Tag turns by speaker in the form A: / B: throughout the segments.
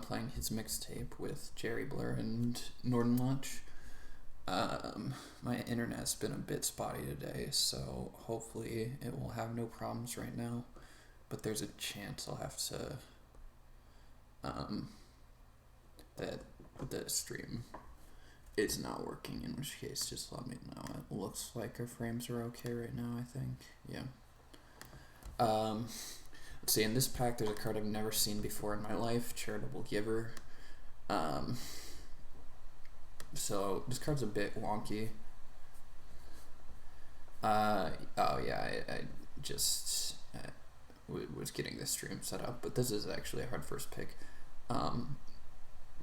A: playing his mixtape with Jerry Blur and Norton Lunch. My internet's been a bit spotty today, so hopefully it will have no problems right now. But there's a chance I'll have to that the stream is not working, in which case just let me know. It looks like our frames are okay right now, I think. Yeah. Let's see, in this pack there's a card I've never seen before in my life, Charitable Giver. So this card's a bit wonky. I just was getting this stream set up, but this is actually a hard first pick.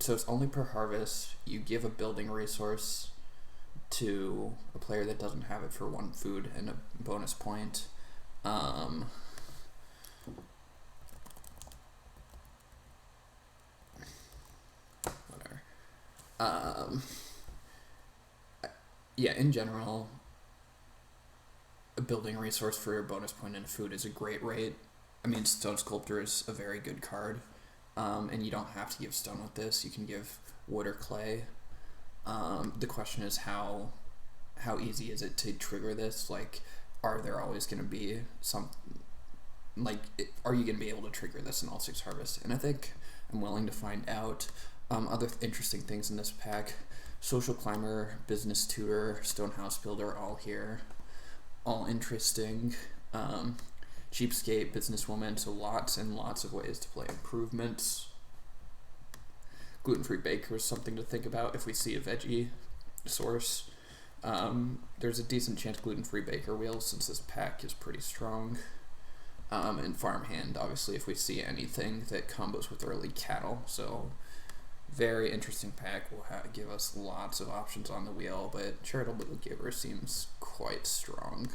A: So it's only per harvest. You give a building resource to a player that doesn't have it for 1 food and a bonus point. Whatever. Yeah, in general, a building resource for your bonus point and food is a great rate. I mean, Stone Sculptor is a very good card. And you don't have to give stone with this. You can give wood or clay. The question is how easy is it to trigger this? Like, are there always going to be are you going to be able to trigger this in all 6 harvests? And I think I'm willing to find out. Other interesting things in this pack: Social Climber, Business Tutor, Stone House Builder, all here. All interesting. Cheapskate, Businesswoman, so lots and lots of ways to play improvements. Gluten-free Baker is something to think about if we see a veggie source. There's a decent chance gluten-free Baker wheels, since this pack is pretty strong. And Farmhand, obviously, if we see anything that combos with early cattle. So very interesting pack. Will give us lots of options on the wheel, but Charitable Giver seems quite strong.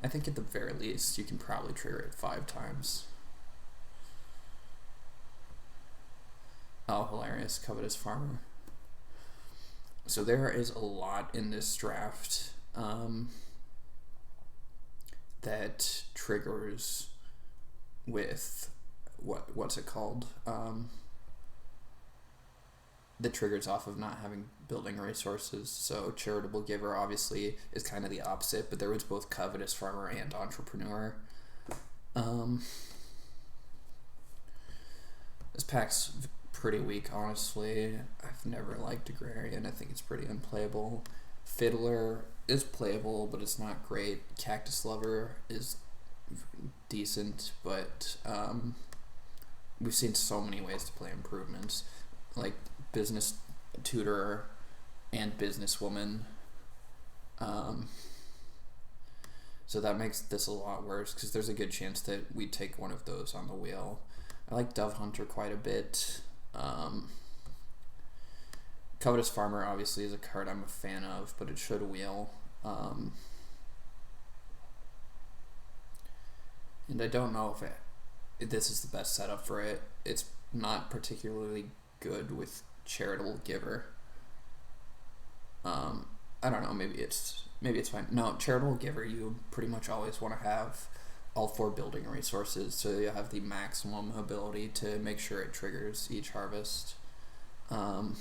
A: I think at the very least, you can probably trigger it 5 times. Oh, hilarious. Covetous Farmer. So there is a lot in this draft that triggers with what's it called? The triggers off of not having building resources. So Charitable Giver obviously is kind of the opposite, but there was both Covetous Farmer and Entrepreneur. This pack's pretty weak, honestly. I've never liked Agrarian. I think it's pretty unplayable. Fiddler is playable, but it's not great. Cactus Lover is decent, but we've seen so many ways to play improvements, like Business Tutor and Businesswoman. So that makes this a lot worse, because there's a good chance that we take one of those on the wheel. I like Dove Hunter quite a bit. Covetous Farmer obviously is a card I'm a fan of, but it should wheel. And I don't know if this is the best setup for it. It's not particularly good with Charitable Giver. I don't know, maybe it's fine. No, Charitable Giver, you pretty much always want to have all 4 building resources, so you have the maximum ability to make sure it triggers each harvest. I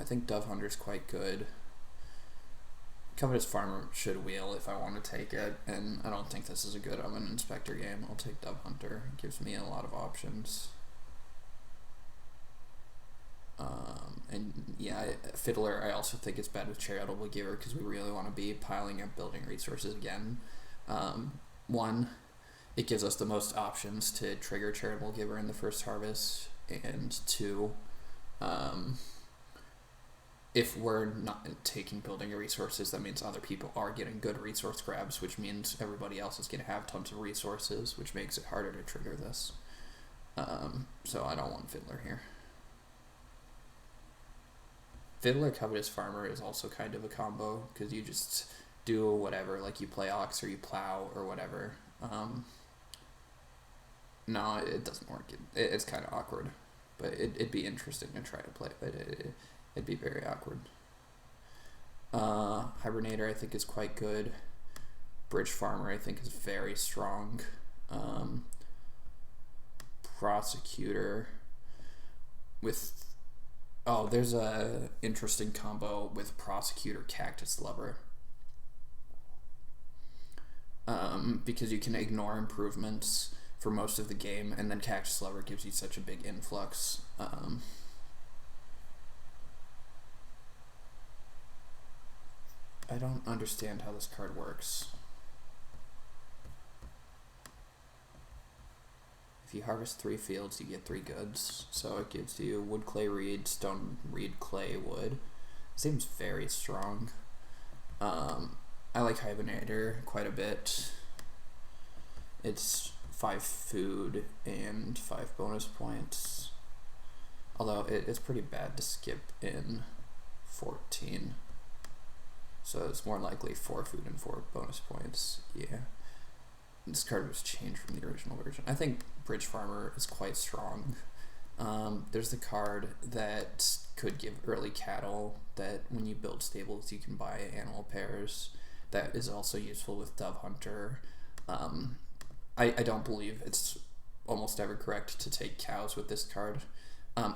A: think Dove Hunter's quite good. Covetous Farmer should wheel if I want to take it, and I don't think this is a good Oven Inspector game. I'll take Dove Hunter. It gives me a lot of options. And yeah, Fiddler I also think is bad with Charitable Giver, because we really want to be piling up building resources again. 1, it gives us the most options to trigger Charitable Giver in the first harvest, and 2, if we're not taking building resources, that means other people are getting good resource grabs, which means everybody else is going to have tons of resources, which makes it harder to trigger this. So I don't want Fiddler here. Fiddler Covetous Farmer is also kind of a combo, because you just do whatever, like you play Ox or you plow or whatever. No, it doesn't work. It's kind of awkward, but it'd be interesting to try to play, but it'd be very awkward. Hibernator I think is quite good. Bridge Farmer I think is very strong. Prosecutor with... Oh, there's a interesting combo with Prosecutor Cactus Lover. Because you can ignore improvements for most of the game, and then Cactus Lover gives you such a big influx. I don't understand how this card works. If you harvest 3 fields, you get 3 goods. So it gives you wood, clay, reed, stone, reed, clay, wood. Seems very strong. I like Hibernator quite a bit. It's 5 food and 5 bonus points. Although it's pretty bad to skip in 14. So it's more likely 4 food and 4 bonus points. Yeah. This card was changed from the original version. I think Bridge Farmer is quite strong. There's the card that could give early cattle, that when you build stables you can buy animal pairs. That is also useful with Dove Hunter. I don't believe it's almost ever correct to take cows with this card.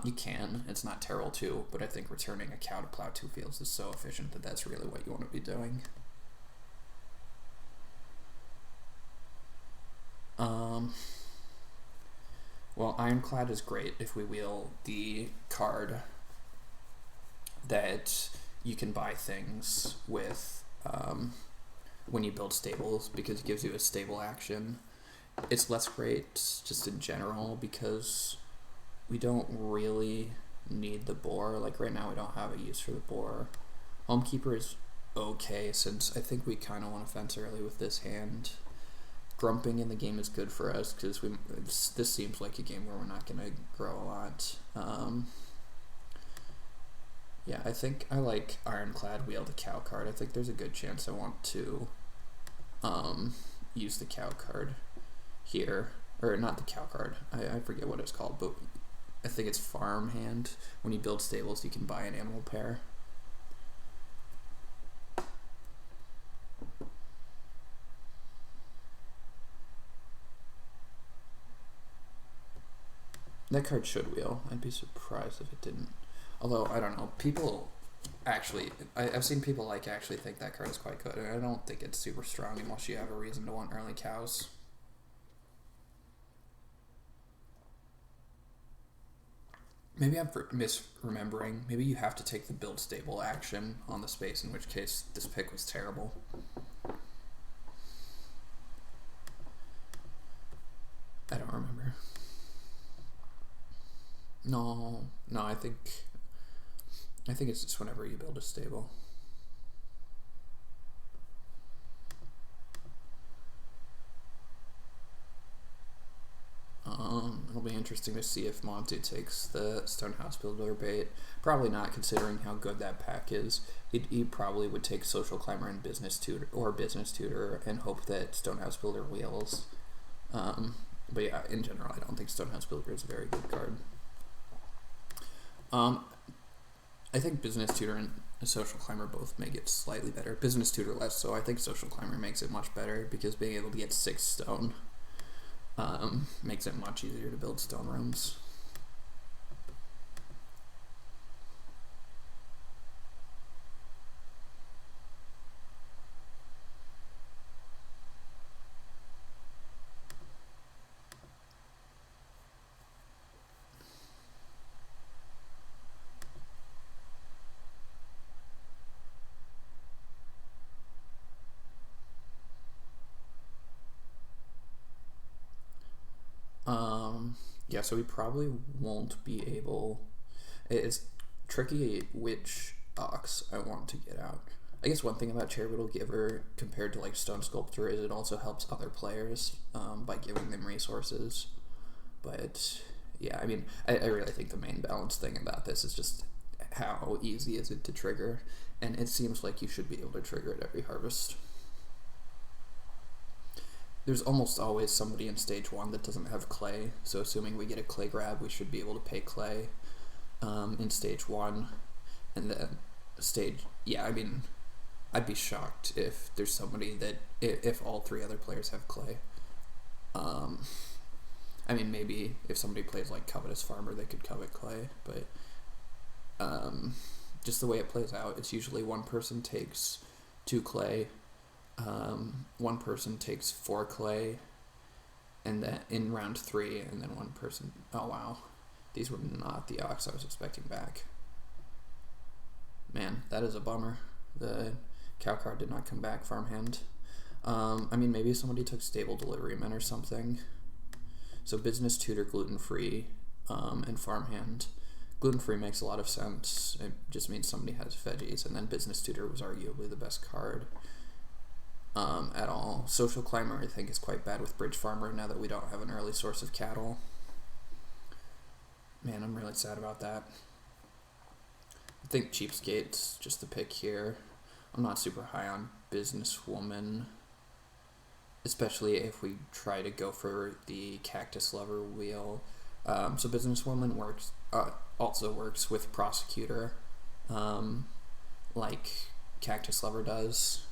A: You can, it's not terrible too, but I think returning a cow to plow 2 fields is so efficient that that's really what you want to be doing. Well, Ironclad is great if we wheel the card that you can buy things with when you build stables, because it gives you a stable action. It's less great just in general because we don't really need the boar. Like right now we don't have a use for the boar. Homekeeper is okay since I think we kind of want to fence early with this hand. Grumping in the game is good for us because this seems like a game where we're not going to grow a lot. Yeah, I think I like Ironclad Wheel the cow card. I think there's a good chance I want to use the cow card here. Or not the cow card. I forget what it's called, but I think it's Farm Hand. When you build stables, you can buy an animal pair. That card should wheel. I'd be surprised if it didn't. Although, I don't know. People actually... I've seen people actually think that card is quite good. And I don't think it's super strong unless you have a reason to want early cows. Maybe I'm misremembering. Maybe you have to take the build stable action on the space, in which case this pick was terrible. I don't remember. No, I think it's just whenever you build a stable. It'll be interesting to see if Monty takes the Stonehouse Builder bait. Probably not, considering how good that pack is. He probably would take Social Climber and Business Tutor and hope that Stonehouse Builder wheels. But yeah, in general, I don't think Stonehouse Builder is a very good card. I think Business Tutor and Social Climber both make it slightly better. Business Tutor less so. I think Social Climber makes it much better because being able to get 6 stone makes it much easier to build stone rooms. Yeah, so we probably won't be able... It's tricky which ox I want to get out. I guess one thing about Charitable Giver compared to like Stone Sculptor is it also helps other players by giving them resources. But yeah, I mean, I really think the main balance thing about this is just how easy is it to trigger, and it seems like you should be able to trigger it every harvest. There's almost always somebody in stage 1 that doesn't have clay, so assuming we get a clay grab, we should be able to pay clay in stage 1. And then yeah, I mean, I'd be shocked if there's somebody that, if all 3 other players have clay. I mean, maybe if somebody plays like Covetous Farmer, they could covet clay, but just the way it plays out, it's usually one person takes 2 clay, one person takes 4 clay, and then in round 3, and then one person. Oh wow, these were not the Ox I was expecting back. Man, that is a bummer. The cow card did not come back, farmhand. I mean, maybe somebody took Stable Deliveryman or something. So business tutor, gluten-free, and farmhand. Gluten-free makes a lot of sense. It just means somebody has veggies, and then business tutor was arguably the best card at all. Social climber, I think, is quite bad with bridge farmer now that we don't have an early source of cattle. Man, I'm really sad about that. I think Cheapskate's just the pick here. I'm not super high on businesswoman, especially if we try to go for the cactus lover wheel. So businesswoman also works with prosecutor, like cactus lover does.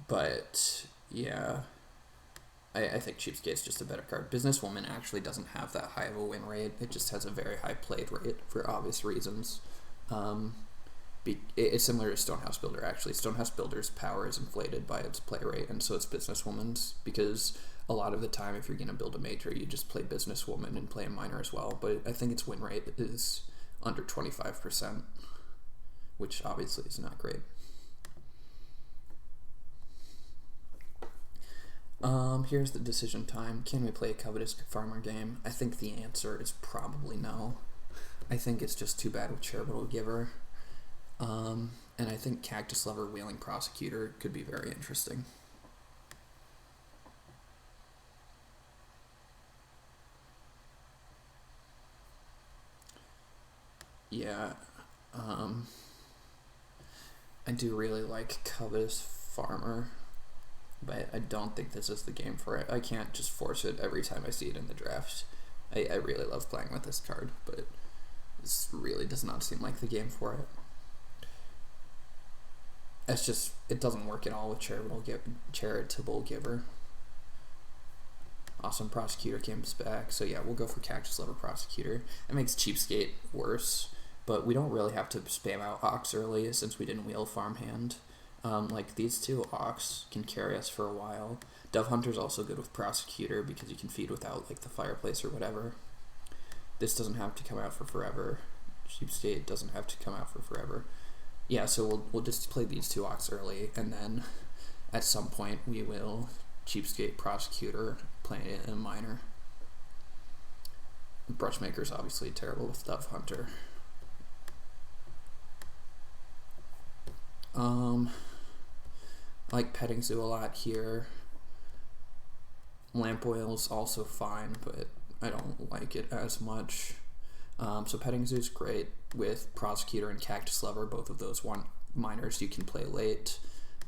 A: But yeah, I think Cheapskate's just a better card. Businesswoman actually doesn't have that high of a win rate. It just has a very high played rate for obvious reasons. It's similar to Stonehouse Builder, actually. Stonehouse Builder's power is inflated by its play rate, and so it's Businesswoman's, because a lot of the time, if you're going to build a major, you just play Businesswoman and play a minor as well. But I think its win rate is under 25%, which obviously is not great. Here's the decision time. Can we play a Covetous Farmer game? I think the answer is probably no. I think it's just too bad with Charitable Giver. And I think Cactus Lover Wheeling Prosecutor could be very interesting. Yeah, I do really like Covetous Farmer, but I don't think this is the game for it. I can't just force it every time I see it in the draft. I really love playing with this card, but this really does not seem like the game for it. It's just, it doesn't work at all with Charitable Giver. Awesome, Prosecutor comes back, so yeah, we'll go for Cactus Lover Prosecutor. It makes Cheapskate worse, but we don't really have to spam out Ox early since we didn't wheel Farmhand. Like, these 2 Ox can carry us for a while. Dove Hunter's also good with Prosecutor because you can feed without, like, the fireplace or whatever. This doesn't have to come out for forever. Cheapskate doesn't have to come out for forever. Yeah, so we'll just play these 2 Ox early, and then at some point we will Cheapskate Prosecutor, play it in a minor. Brushmaker's obviously terrible with Dove Hunter. I like Petting Zoo a lot here. Lamp Oil's also fine, but I don't like it as much. So Petting Zoo's great with Prosecutor and Cactus Lover, both of those minors you can play late.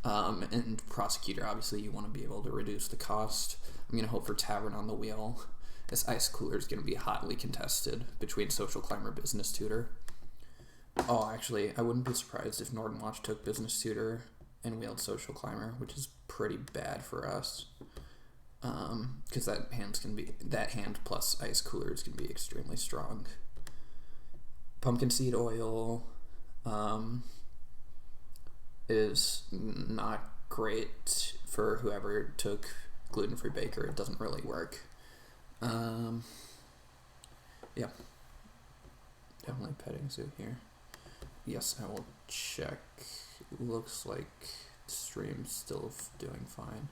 A: And Prosecutor, obviously you want to be able to reduce the cost. I'm going to hope for Tavern on the Wheel. This Ice Cooler is going to be hotly contested between Social Climber, Business Tutor. Oh, actually, I wouldn't be surprised if Nordenwatch took Business Tutor and wheeled Social Climber, which is pretty bad for us. Because that hand plus Ice Coolers can be extremely strong. Pumpkin Seed Oil is not great for whoever took Gluten-Free Baker. It doesn't really work. Yeah. Definitely Petting Zoo here. Yes, I will check. Looks like the stream's still doing fine.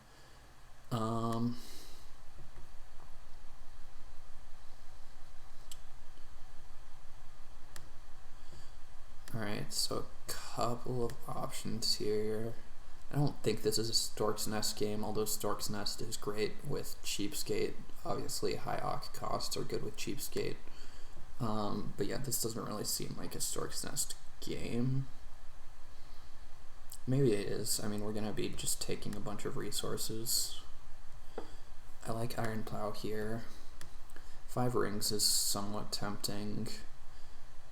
A: Alright, so a couple of options here. I don't think this is a Stork's Nest game, although Stork's Nest is great with Cheapskate. Obviously, high Ock costs are good with Cheapskate. But yeah, this doesn't really seem like a Stork's Nest game. Maybe it is. I mean, we're going to be just taking a bunch of resources. I like Iron Plow here. 5 rings is somewhat tempting.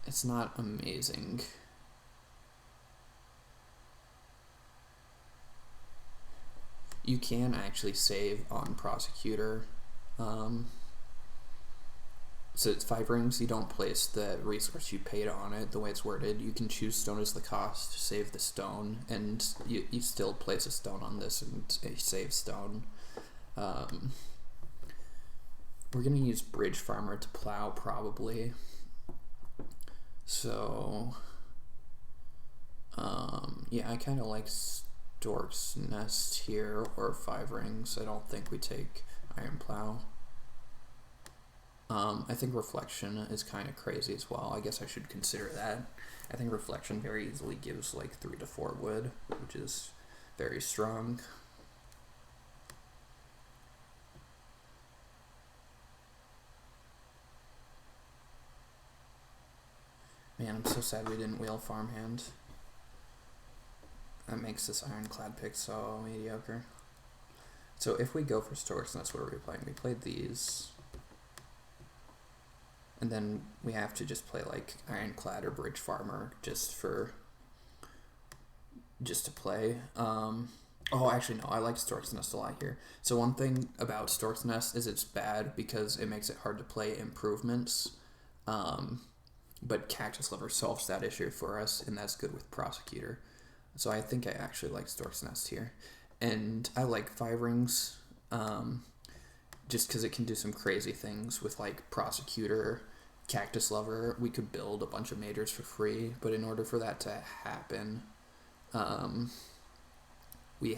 A: It's not amazing. You can actually save on Prosecutor Um, so it's 5 rings. You don't place the resource you paid on it. The way it's worded, you can choose stone as the cost to save the stone, and you still place a stone on this and save stone. We're gonna use Bridge Farmer to plow probably. So, yeah, I kind of like Stork's Nest here or 5 rings. I don't think we take Iron Plow. I think Reflection is kind of crazy as well. I guess I should consider that. I think Reflection very easily gives like 3 to 4 wood, which is very strong. Man, I'm so sad we didn't wheel Farmhand. That makes this Ironclad pick so mediocre. So if we go for Storks, and that's what we're playing. We played these. And then we have to just play like Ironclad or Bridge Farmer just to play. Oh, actually, no, I like Stork's Nest a lot here. So one thing about Stork's Nest is it's bad because it makes it hard to play improvements. But Cactus Lover solves that issue for us, and that's good with Prosecutor. So I think I actually like Stork's Nest here. And I like 5 rings, just because it can do some crazy things with like Prosecutor, Cactus Lover. We could build a bunch of majors for free, but in order for that to happen, we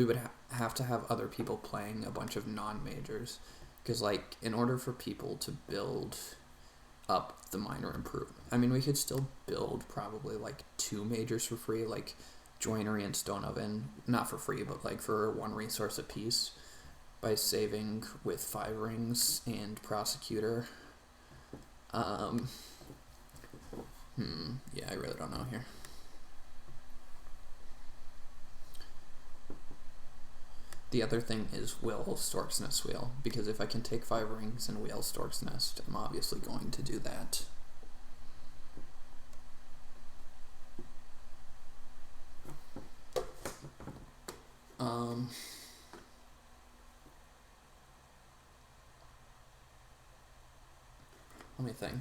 A: would have to have other people playing a bunch of non-majors, because like in order for people to build up the minor improvement, I mean, we could still build probably like 2 majors for free, like Joinery and Stone Oven, not for free, but like for 1 resource apiece, by saving with 5 rings and Prosecutor. Yeah, I really don't know here. The other thing is wheel Stork's Nest wheel, because if I can take 5 rings and wheel Stork's Nest, I'm obviously going to do that. Let me think.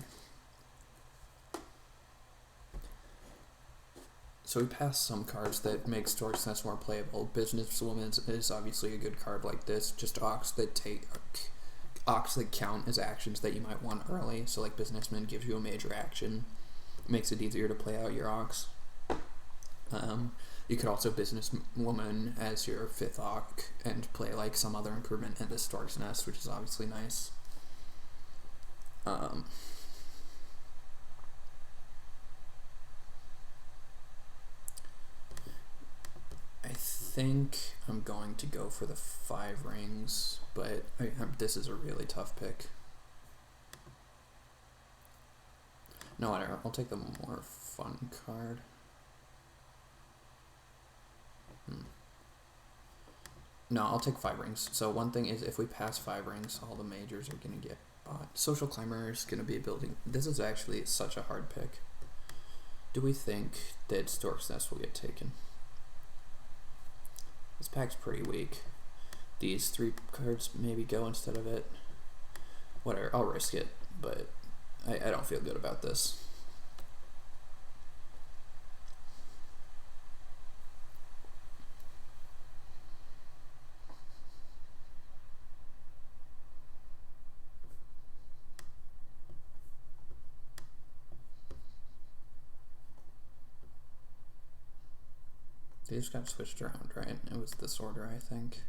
A: So we passed some cards that make Stork's Nest more playable. Businesswoman is obviously a good card like this. Just Ox that count as actions that you might want early. So like Businessman gives you a major action, makes it easier to play out your Ox. You could also Businesswoman as your 5th Ox and play like some other improvement into Stork's Nest, which is obviously nice. I think I'm going to go for the 5 rings, but this is a really tough pick. No, whatever. I'll take the more fun card. No, I'll take 5 rings. So one thing is, if we pass 5 rings, all the majors are going to get bought. Social Climber is going to be a building. This is actually such a hard pick. Do we think that Stork's Nest will get taken? This pack's pretty weak. These 3 cards maybe go instead of it. Whatever, I'll risk it, but I don't feel good about this. They just got switched around, right? It was this order, I think.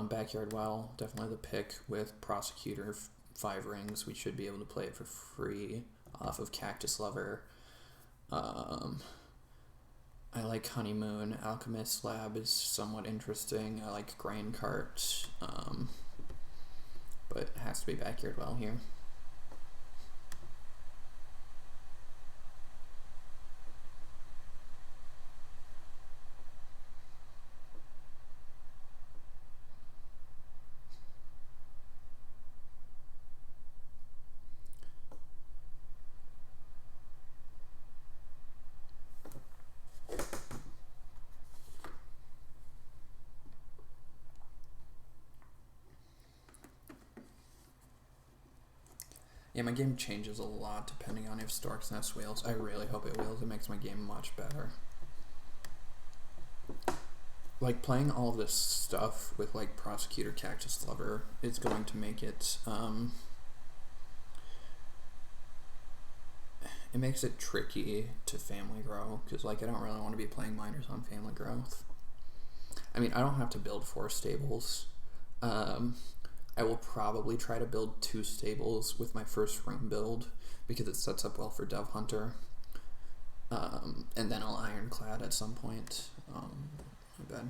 A: Backyard Well, definitely the pick with Prosecutor, 5 rings. We should be able to play it for free off of Cactus Lover. I like Honeymoon. Alchemist Lab is somewhat interesting. I like Grain Cart, but it has to be Backyard Well here. Yeah, my game changes a lot depending on if Stork's Nest wheels. I really hope it wheels. It makes my game much better. Like, playing all this stuff with, like, Prosecutor Cactus Lover is going to make it, it makes it tricky to family grow, because, like, I don't really want to be playing miners on family growth. I mean, I don't have to build 4 stables. I will probably try to build 2 stables with my first room build, because it sets up well for Dove Hunter. And then I'll Ironclad at some point. My bad.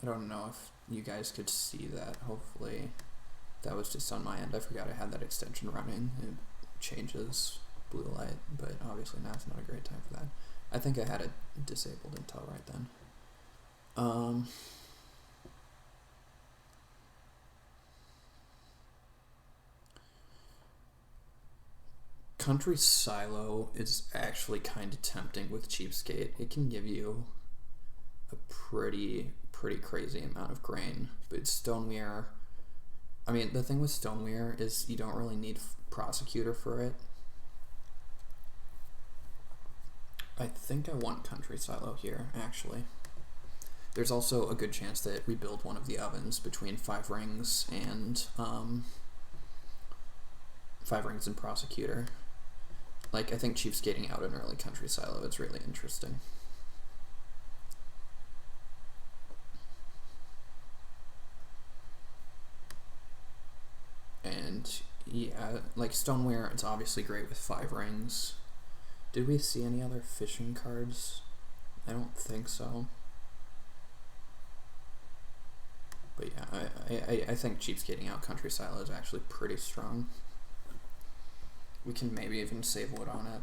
A: I don't know if you guys could see that. Hopefully that was just on my end. I forgot I had that extension running. It changes blue light, but obviously now's not a great time for that. I think I had it disabled until right then. Country Silo is actually kind of tempting with Cheapskate. It can give you a pretty crazy amount of grain, but Stoneweir, I mean, the thing with Stoneweir is you don't really need Prosecutor for it. I think I want Country Silo here, actually. There's also a good chance that we build one of the ovens between 5 rings and 5 rings and Prosecutor. Like, I think Cheapskating out an early Country Silo is really interesting. And yeah, like Stoneweir, it's obviously great with 5 rings. Did we see any other fishing cards? I don't think so. But yeah, I think Cheapskating out Country Silo is actually pretty strong. We can maybe even save wood on it.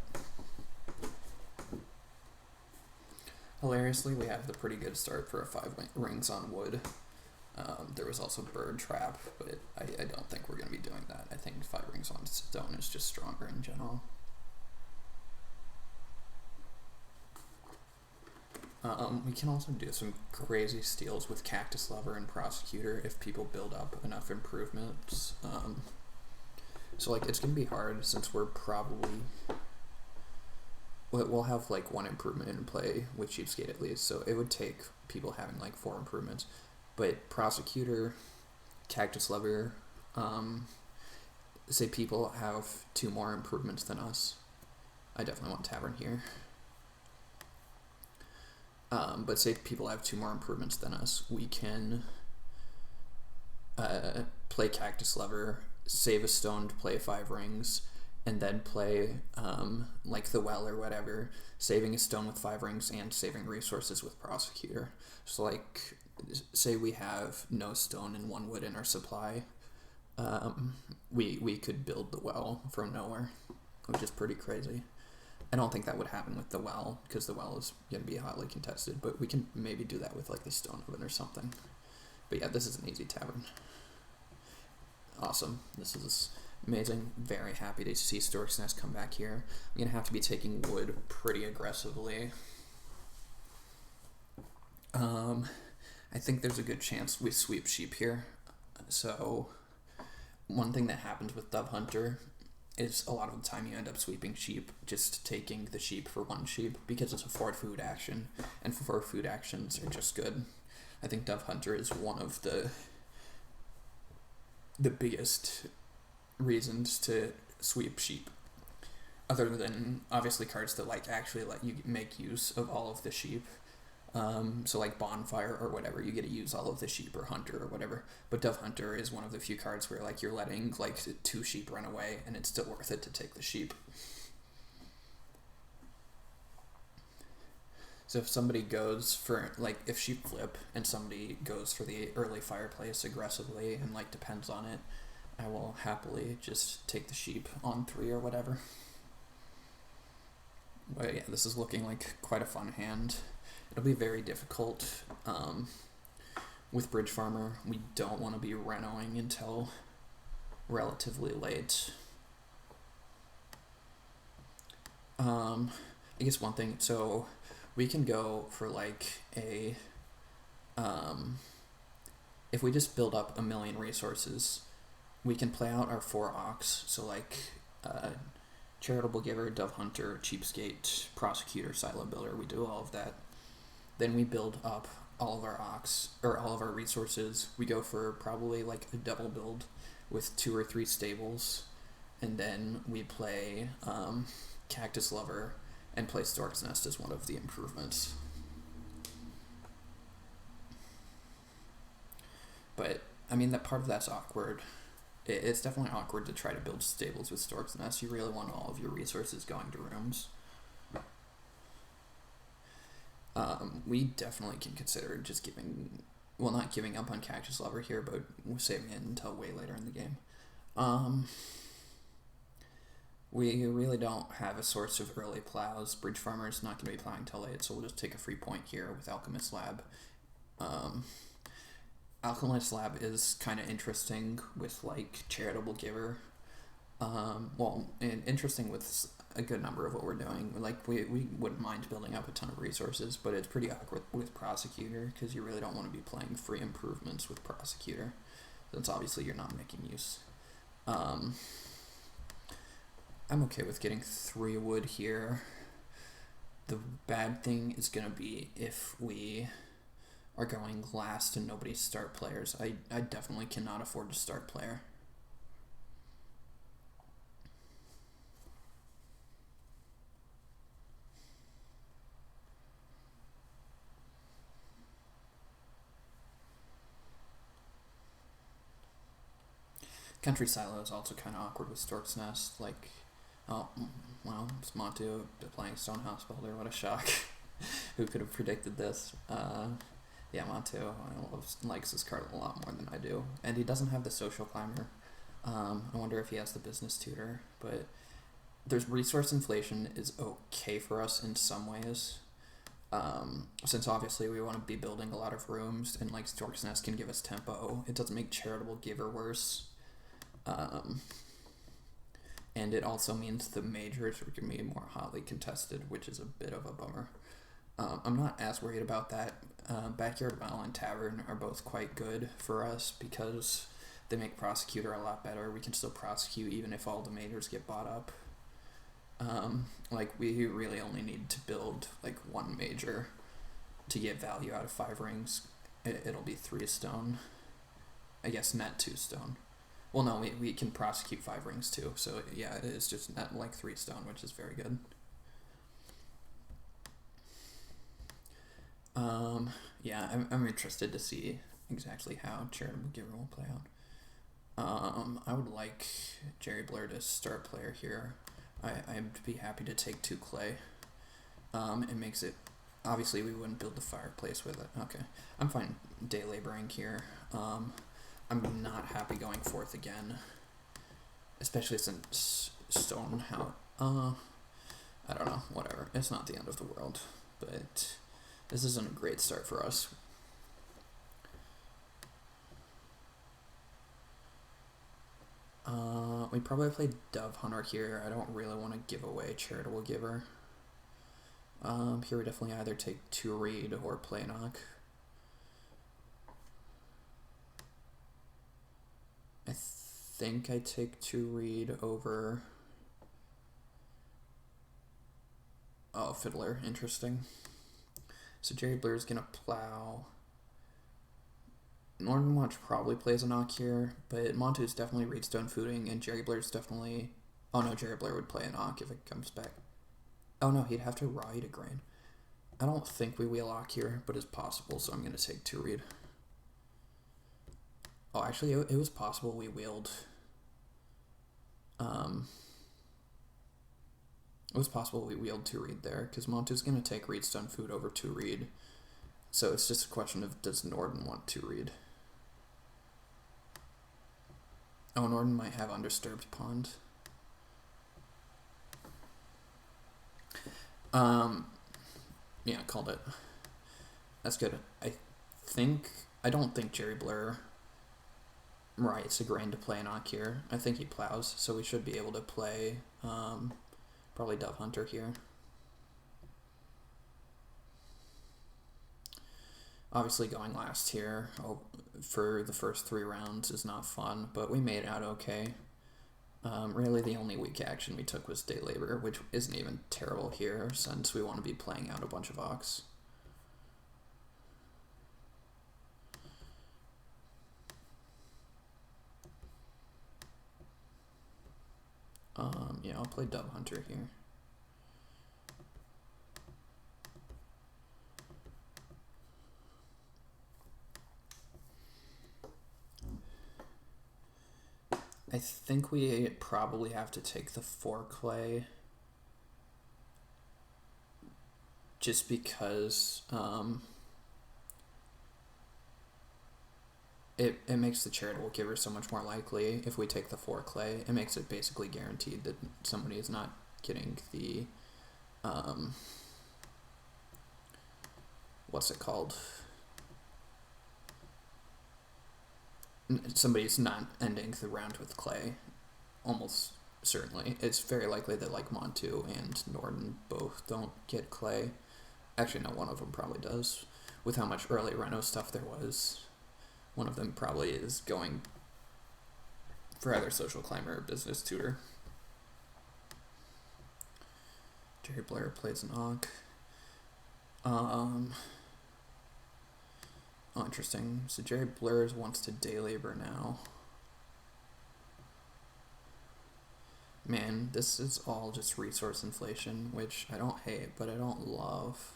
A: Hilariously, we have the pretty good start for a 5 rings on wood. There was also Bird Trap, but I don't think we're going to be doing that. I think 5 rings on stone is just stronger in general. We can also do some crazy steals with Cactus Lover and Prosecutor if people build up enough improvements. So, like, it's going to be hard since we're probably... We'll have, like, 1 improvement in play with Cheapskate at least, so it would take people having, like, 4 improvements. But Prosecutor, Cactus Lover, say people have 2 more improvements than us. I definitely want Tavern here. But say people have 2 more improvements than us, we can play Cactus Lover, save a stone to play 5 rings, and then play like the Well or whatever, saving a stone with 5 rings and saving resources with Prosecutor. So, like, say we have no stone and 1 wood in our supply, we could build the Well from nowhere, which is pretty crazy. I don't think that would happen with the Well, because the Well is going to be hotly contested, but we can maybe do that with, like, the Stone Oven or something. But yeah, this is an easy Tavern. Awesome. This is amazing. Very happy to see Stork's Nest come back here. I'm going to have to be taking wood pretty aggressively. I think there's a good chance we sweep sheep here. So, one thing that happens with Dove Hunter is a lot of the time you end up sweeping sheep, just taking the sheep for 1 sheep, because it's a 4 food action, and 4 food actions are just good. I think Dove Hunter is one of the biggest reasons to sweep sheep, other than obviously cards that, like, actually let you make use of all of the sheep. So, like, Bonfire or whatever, you get to use all of the sheep, or Hunter or whatever. But Dove Hunter is one of the few cards where, like, you're letting, like, 2 sheep run away, and it's still worth it to take the sheep. So if somebody goes for, like, if sheep flip and somebody goes for the early fireplace aggressively and, like, depends on it, I will happily just take the sheep on 3 or whatever. But yeah, this is looking like quite a fun hand. It'll be very difficult with Bridge Farmer. We don't want to be renoing until relatively late. I guess one thing, so we can go for, like, if we just build up 1,000,000 resources, we can play out our 4 Ox, so like Charitable Giver, Dove Hunter, Cheapskate, Prosecutor, Silo Builder, we do all of that. Then we build up all of our Ox, or all of our resources. We go for probably like a double build with 2 or 3 stables, and then we play Cactus Lover and play Stork's Nest as one of the improvements. But, I mean, that part of that's awkward. It's definitely awkward to try to build stables with Stork's Nest. You really want all of your resources going to rooms. We definitely can consider just giving... Well, not giving up on Cactus Lover here, but saving it until way later in the game. We really don't have a source of early plows. Bridge Farmer is not going to be plowing till late, so we'll just take a free point here with Alchemist Lab. Alchemist Lab is kind of interesting with, like, Charitable Giver. Well, and interesting with a good number of what we're doing. Like, we wouldn't mind building up a ton of resources, but it's pretty awkward with Prosecutor, because you really don't want to be playing free improvements with Prosecutor, since obviously you're not making use. I'm okay with getting 3 wood here. The bad thing is going to be if we are going last and nobody's start players. I definitely cannot afford to start player. Country Silo is also kind of awkward with Stork's Nest. Like, oh, well, it's Montu playing Stonehouse Builder. What a shock. Who could have predicted this? Yeah, Montu likes this card a lot more than I do. And he doesn't have the Social Climber. I wonder if he has the Business Tutor. But there's resource inflation is okay for us in some ways. Since obviously we want to be building a lot of rooms, and like Stork's Nest can give us tempo. It doesn't make Charitable Giver worse. And it also means the majors are going to be more hotly contested, which is a bit of a bummer. I'm not as worried about that. Backyard Mile and Tavern are both quite good for us because they make Prosecutor a lot better. We can still prosecute even if all the majors get bought up. Like, we really only need to build like 1 major to get value out of 5 rings. It'll be 3 stone. I guess net 2 stone. Well, no, we can prosecute 5 rings too, so yeah, it is just net like 3 stone, which is very good. Yeah, I'm interested to see exactly how Charitable Giver will play out. I would like Jerry Blair to start player here. I'd be happy to take 2 clay. It makes it... Obviously, we wouldn't build the fireplace with it. Okay, I'm fine day laboring here. I'm not happy going 4th again, especially since Stonehouse. I don't know, whatever. It's not the end of the world, but this isn't a great start for us. We probably play Dove Hunter here. I don't really want to give away Charitable Giver. Here we definitely either take 2 read or play knock. I think I take 2 read over... Oh, Fiddler, interesting. So Jerry Blair's gonna plow. Northern Watch probably plays a knock here, but Montu's definitely Reedstone Fooding, and Jerry Blair's definitely... Oh no, Jerry Blair would play a knock if it comes back. Oh no, he'd have to raw eat a grain. I don't think we wheel lock here, but it's possible, so I'm gonna take 2 read. Oh, actually, it was possible we wheeled... It was possible we wheeled 2 read there, because Montu's going to take Reedstone Food over 2 read. So it's just a question of, does Norden want 2 read? Oh, Norden might have Undisturbed Pond. Yeah, called it. That's good. I don't think Jerry Blair writes a grain to play an Ock here. I think he plows, so we should be able to play... probably Dove Hunter here. Obviously, going last here for the first 3 rounds is not fun, but we made out okay. Really, the only weak action we took was Day Labor, which isn't even terrible here since we want to be playing out a bunch of Ox. Yeah, I'll play Dove Hunter here. I think we probably have to take the 4 clay just because it makes the charitable giver so much more likely. If we take the 4 clay, it makes it basically guaranteed that somebody is not getting the what's it called? Somebody's not ending the round with clay. Almost certainly. It's very likely that like Montu and Norden both don't get clay. Actually, no, one of them probably does. With how much early Reno stuff there was, one of them probably is going for either social climber or business tutor. Jerry Blair plays an Ankh. Oh, interesting. So Jerry Blair wants to day labor now. Man, this is all just resource inflation, which I don't hate, but I don't love.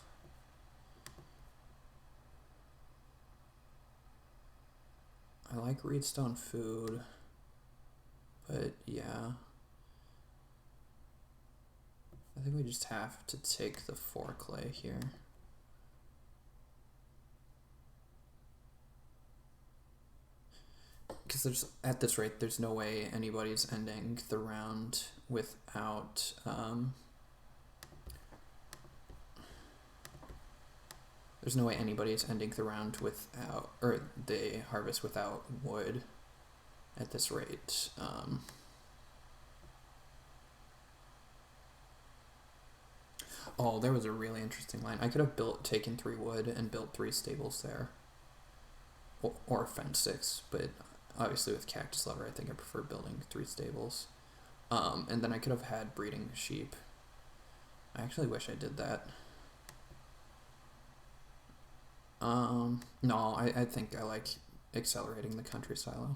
A: I like Reedstone food, but yeah. I think we just have to take the 4 clay here. Because there's, at this rate, there's no way anybody's ending the round without there's no way anybody's ending the round without, or the harvest without wood at this rate. Oh, there was a really interesting line. I could have taken 3 wood and built 3 stables there. Or fence 6, but obviously with Cactus Lover, I think I prefer building 3 stables. And then I could have had breeding sheep. I actually wish I did that. No, I think I like accelerating the country silo.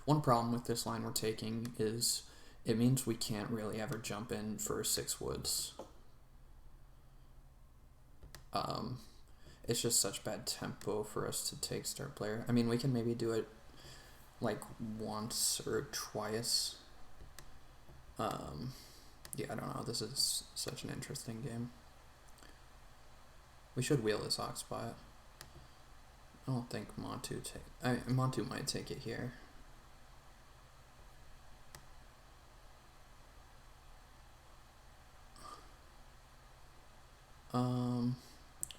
A: One problem with this line we're taking is it means we can't really ever jump in for 6 woods. It's just such bad tempo for us to take start player. I mean, we can maybe do it like once or twice. Yeah, I don't know. This is such an interesting game. We should wheel this Ox spot. I don't think Montu Montu might take it here.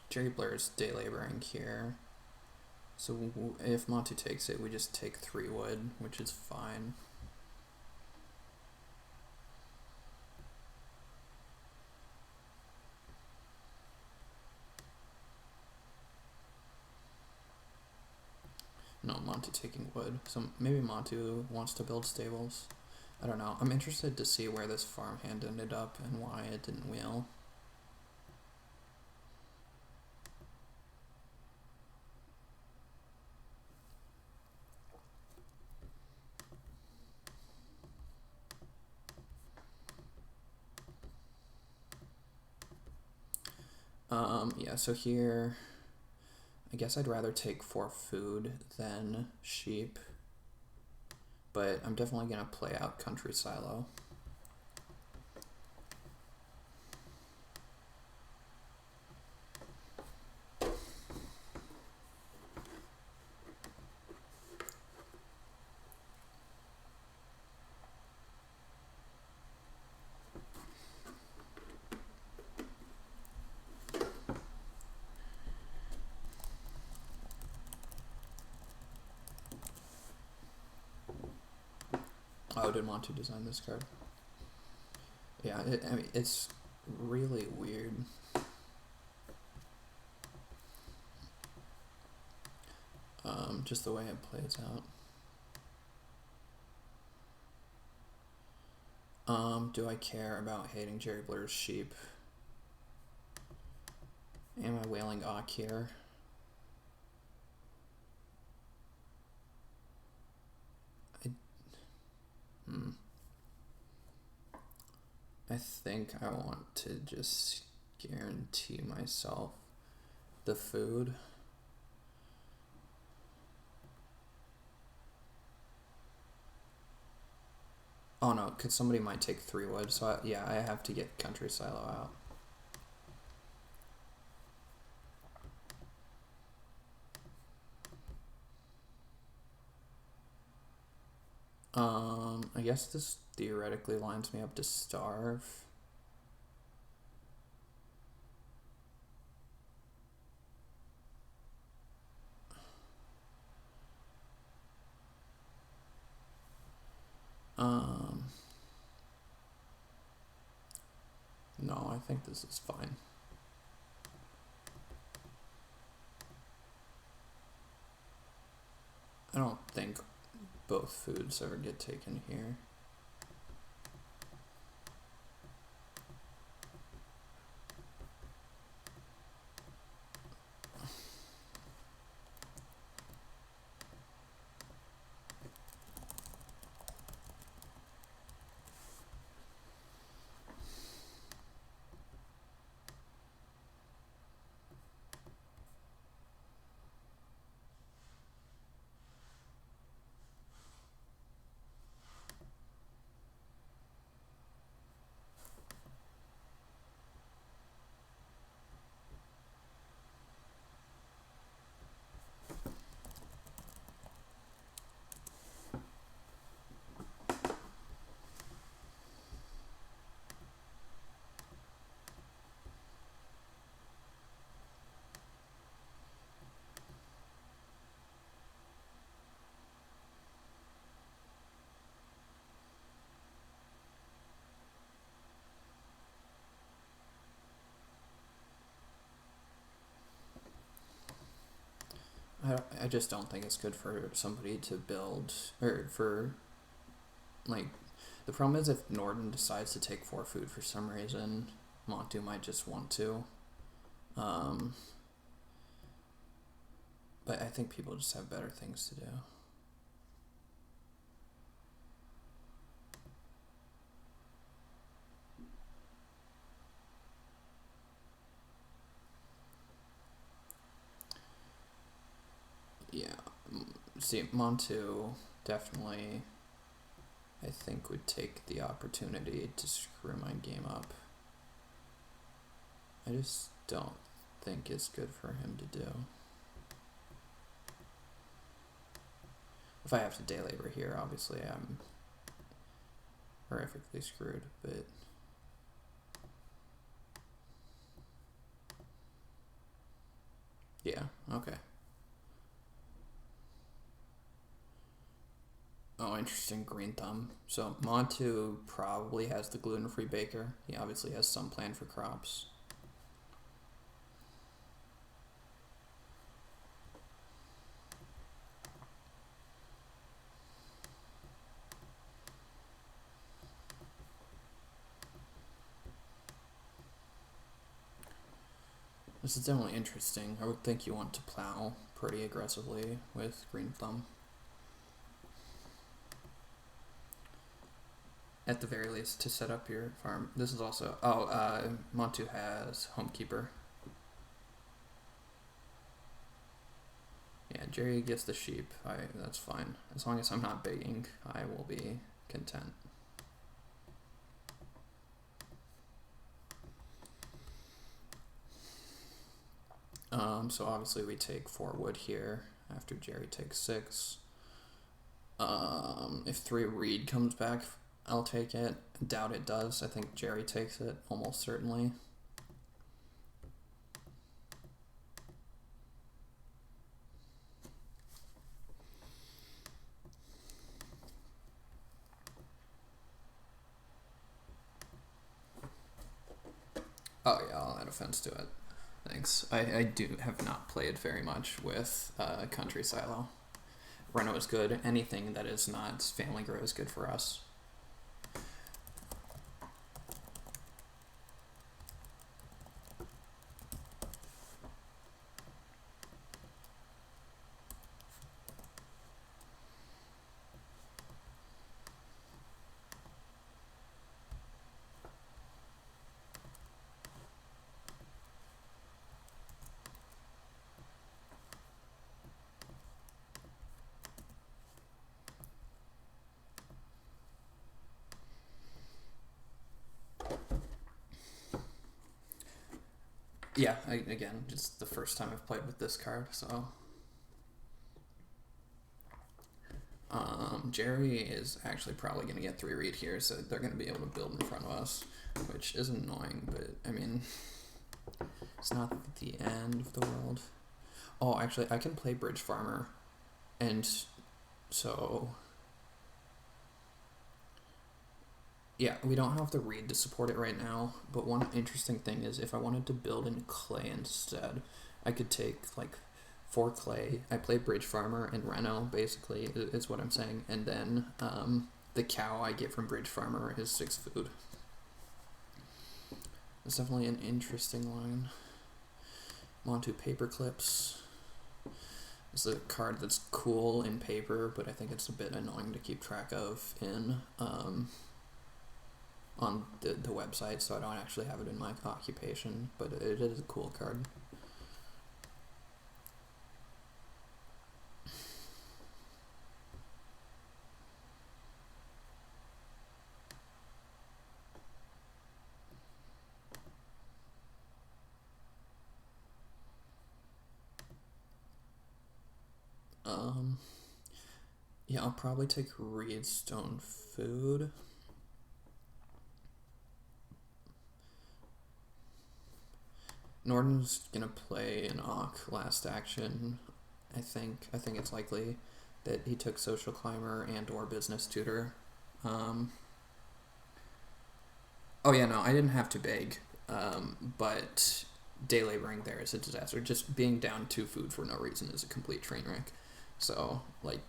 A: Jerry Blair's day laboring here. So if Montu takes it, we just take 3 wood, which is fine. No, Montu taking wood. So maybe Montu wants to build stables. I don't know. I'm interested to see where this farmhand ended up and why it didn't wheel. Yeah, so here, I guess I'd rather take 4 food than sheep, but I'm definitely going to play out country silo. Oh, did want to design this card. Yeah, I mean, it's really weird. just the way it plays out. Do I care about hating Jerry Blur's sheep? Am I wailing Ock here? I think I want to just guarantee myself the food. Oh no, because somebody might take 3 wood, so I have to get Country Silo out. I guess this theoretically lines me up to starve. No, I think this is fine. I don't think both foods ever get taken here. I just don't think it's good for somebody to build, or for, like, the problem is if Norden decides to take 4 food for some reason, Montu might just want to. But I think people just have better things to do. Yeah, see, Montu definitely, I think, would take the opportunity to screw my game up. I just don't think it's good for him to do. If I have to day labor here, obviously I'm horrifically screwed, but yeah, okay. Oh, interesting, Green Thumb. So Montu probably has the gluten-free baker. He obviously has some plan for crops. This is definitely interesting. I would think you want to plow pretty aggressively with Green Thumb. At the very least, to set up your farm. This is also... Montu has Homekeeper. Yeah, Jerry gets the sheep. That's fine. As long as I'm not begging, I will be content. So obviously we take 4 wood here after Jerry takes 6. If 3 reed comes back, I'll take it. Doubt it does. I think Jerry takes it, almost certainly. Oh yeah, I'll add a fence to it. Thanks. I do have not played very much with Country Silo. Reno is good. Anything that is not Family Grow is good for us. Yeah, again, just the first time I've played with this card, so. Jerry is actually probably going to get 3 read here, so they're going to be able to build in front of us, which is annoying, but, I mean, it's not the end of the world. Oh, actually, I can play Bridge Farmer, and so... Yeah, we don't have the read to support it right now, but one interesting thing is if I wanted to build in clay instead, I could take, like, 4 clay. I play Bridge Farmer and Reno, basically, is what I'm saying, and then the cow I get from Bridge Farmer is 6 food. It's definitely an interesting line. Montu Paper Clips. It's a card that's cool in paper, but I think it's a bit annoying to keep track of in on the website, so I don't actually have it in my occupation, but it is a cool card. Yeah, I'll probably take Reedstone Food. Norton's gonna play an Auk last action. I think it's likely that he took Social Climber and or Business Tutor. Oh yeah, no, I didn't have to beg, but day laboring there is a disaster. Just being down 2 food for no reason is a complete train wreck. So, like,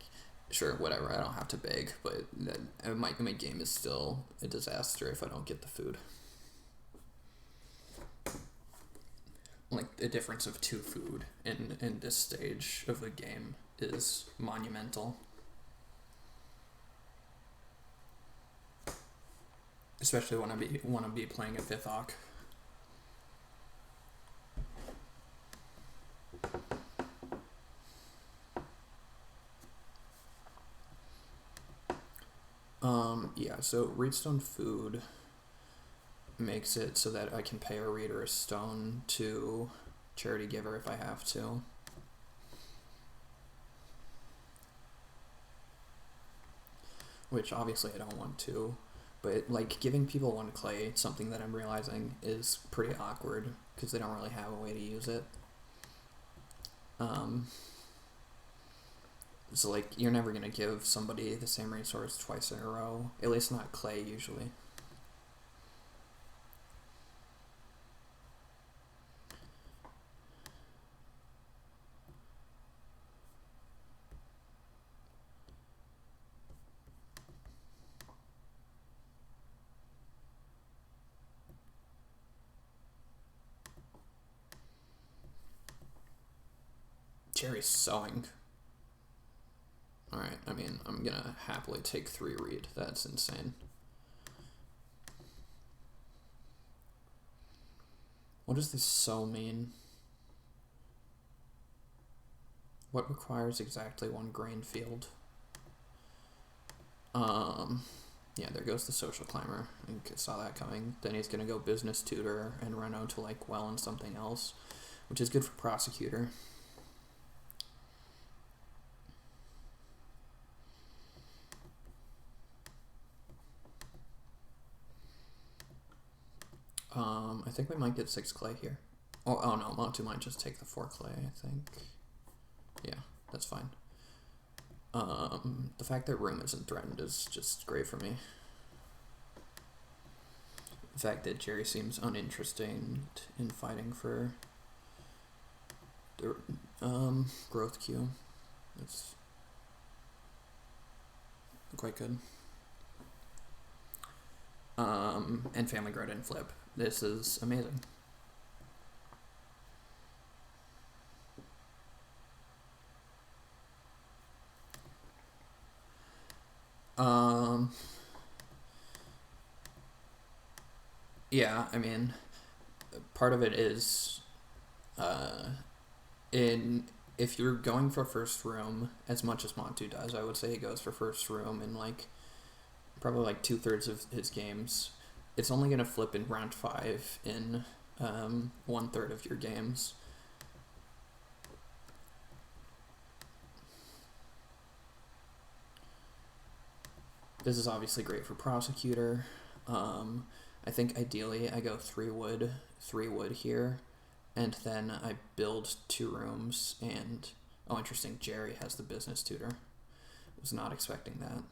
A: sure, whatever, I don't have to beg, but my game is still a disaster if I don't get the food. Like, the difference of 2 food in this stage of the game is monumental. Especially when I want to be playing a 5th Auk. Yeah, so Reedstone Food makes it so that I can pay a reed or a stone to Charity Giver if I have to. Which obviously I don't want to, but like giving people 1 clay, something that I'm realizing is pretty awkward because they don't really have a way to use it. So like you're never gonna give somebody the same resource twice in a row, at least not clay usually. Jerry's sewing. Alright, I mean, I'm gonna happily take 3 read. That's insane. What does this sew mean? What requires exactly 1 grain field? Yeah, there goes the Social Climber. I saw that coming. Then he's gonna go Business Tutor and Reno to like well and something else, which is good for Prosecutor. I think we might get 6 clay here. Oh no, Montu might just take the 4 clay, I think. Yeah, that's fine. The fact that room isn't threatened is just great for me. The fact that Jerry seems uninterested in fighting for Growth queue. That's quite good. And family grow didn't flip. This is amazing. Yeah, I mean, part of it is, in if you're going for first room as much as Montu does, I would say he goes for first room in like probably like 2/3 of his games. It's only gonna flip in round 5 in 1/3 of your games. This is obviously great for prosecutor. I think ideally I go 3 wood here, and then I build 2 rooms. And oh, interesting, Jerry has the business tutor. Was not expecting that.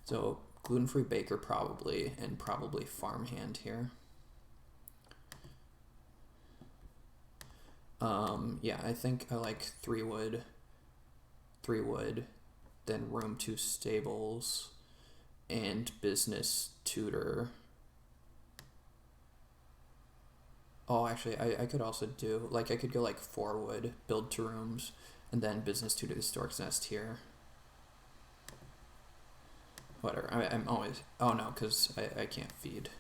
A: So gluten-free baker probably, and probably farmhand here. Yeah, I think I like 3 wood, then room 2 stables, and business tutor. Oh, actually, I could also do, like, I could go like 4 wood, build 2 rooms, and then business tutor the stork's nest here. Whatever. I'm always. Oh no, because I can't feed.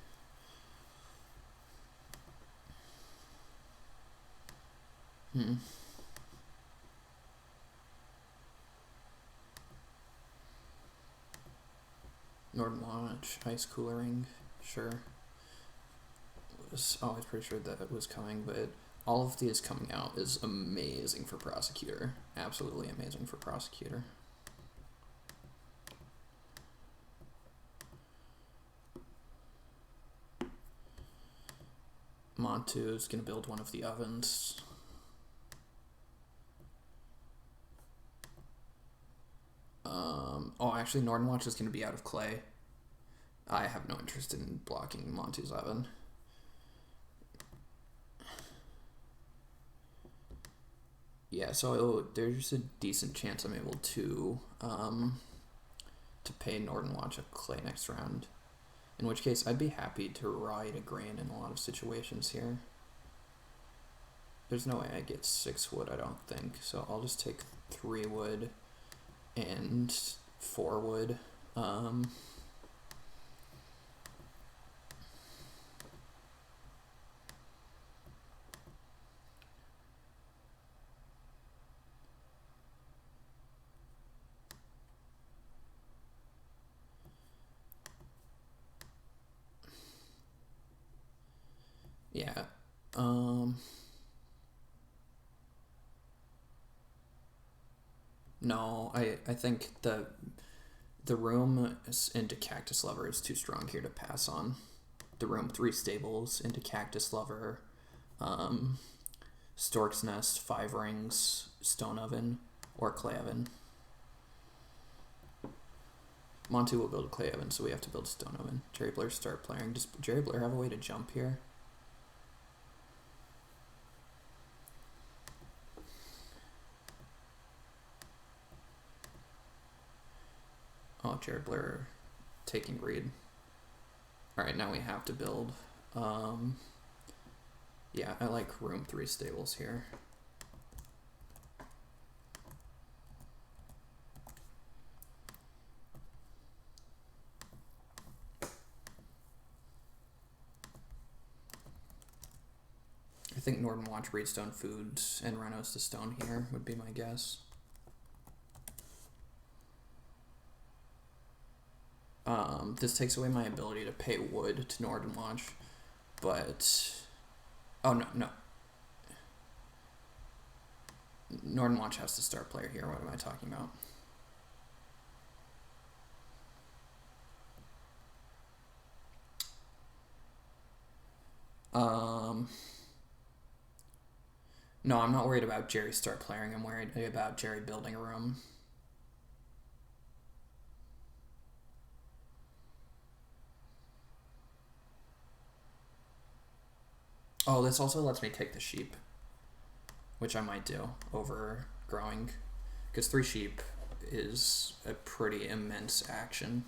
A: Northern Launch, ice coolering, sure. Was always pretty sure that it was coming, but all of these coming out is amazing for prosecutor. Absolutely amazing for prosecutor. Montu is gonna build one of the ovens. Oh, actually, Northern Watch is gonna be out of clay. I have no interest in blocking Montu's oven. Yeah, so there's a decent chance I'm able to pay Northern Watch a clay next round. In which case, I'd be happy to ride a grain in a lot of situations here. There's no way I get 6 wood, I don't think. So I'll just take 3 wood and 4 wood. Yeah. No, I think the room into Cactus Lover is too strong here to pass on. The room 3 stables into Cactus Lover, Stork's Nest, 5 rings, stone oven, or clay oven. Montu will build a clay oven, so we have to build a stone oven. Jerry Blair start playing. Does Jerry Blair have a way to jump here? Oh, Jared Blair taking read. Alright, now we have to build. Yeah, I like room 3 stables here. I think Northern Watch Reedstone Foods and Renos to stone here would be my guess. This takes away my ability to pay wood to Northern Watch, but oh no. Northern Watch has to start player here. What am I talking about? No, I'm not worried about Jerry start playing. I'm worried about Jerry building a room. Oh, this also lets me take the sheep, which I might do over growing, because 3 sheep is a pretty immense action.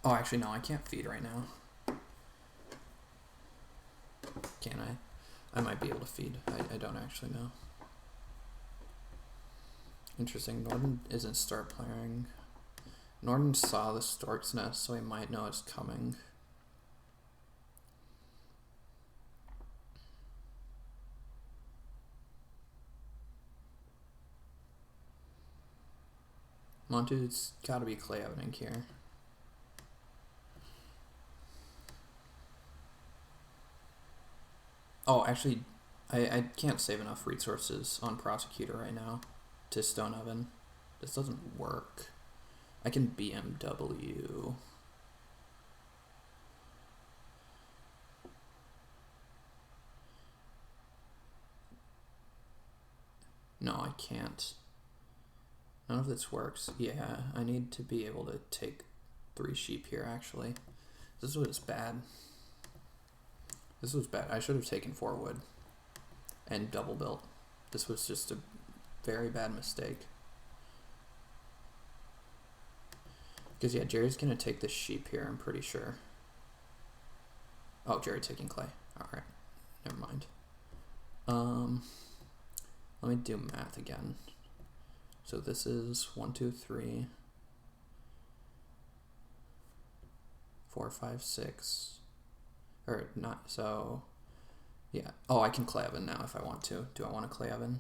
A: Oh, actually, no, I can't feed right now. Can I? I might be able to feed. I don't actually know. Interesting. Norden isn't start playing. Norden saw the Stork's Nest, so he might know it's coming. Montu's gotta be clay evident here. Oh, actually, I can't save enough resources on Prosecutor right now to Stone Oven. This doesn't work. I can BMW. No, I can't. None of this works. Yeah, I need to be able to take 3 sheep here, actually. This was bad. This was bad. I should have taken 4 wood and double built. This was just a very bad mistake. Because, yeah, Jerry's going to take this sheep here, I'm pretty sure. Oh, Jerry taking clay. Alright. Never mind. Let me do math again. So this is 1, 2, 3, 4, 5, 6. Or not, so yeah. Oh, I can clay oven now if I want to. Do I want a clay oven?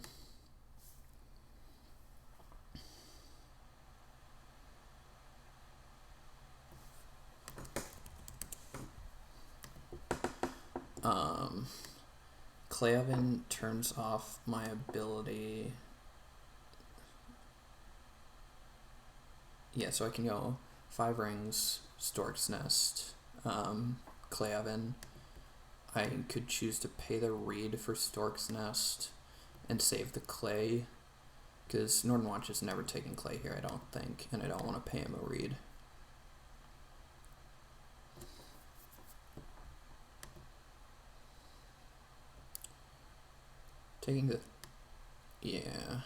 A: Clay oven turns off my ability. Yeah, so I can go 5 rings, Stork's Nest, clay oven. I could choose to pay the reed for Stork's Nest and save the clay, because Northern Watch is never taking clay here, I don't think, and I don't want to pay him a reed. Taking the... yeah.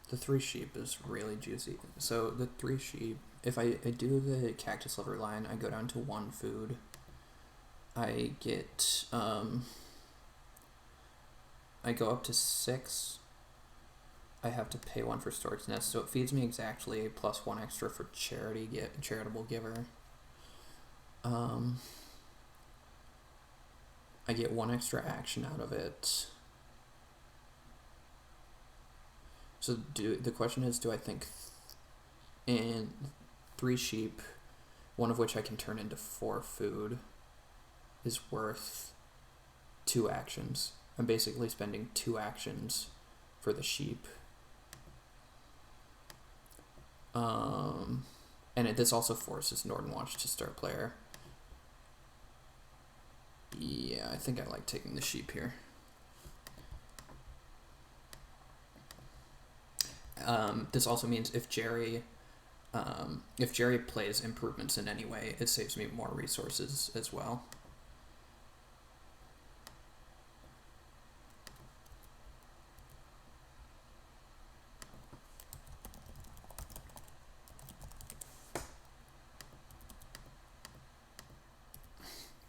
A: The 3 sheep is really juicy. So the 3 sheep, if I do the cactus lover line, I go down to 1 food. I get, I go up to 6. I have to pay 1 for Stork's Nest, so it feeds me exactly plus 1 extra for charitable giver. I get 1 extra action out of it. So the question is, do I think in 3 sheep, one of which I can turn into 4 food, is worth 2 actions? I'm basically spending 2 actions for the sheep. And this also forces Northern Watch to start player. Yeah, I think I like taking the sheep here. This also means if Jerry plays improvements in any way, it saves me more resources as well.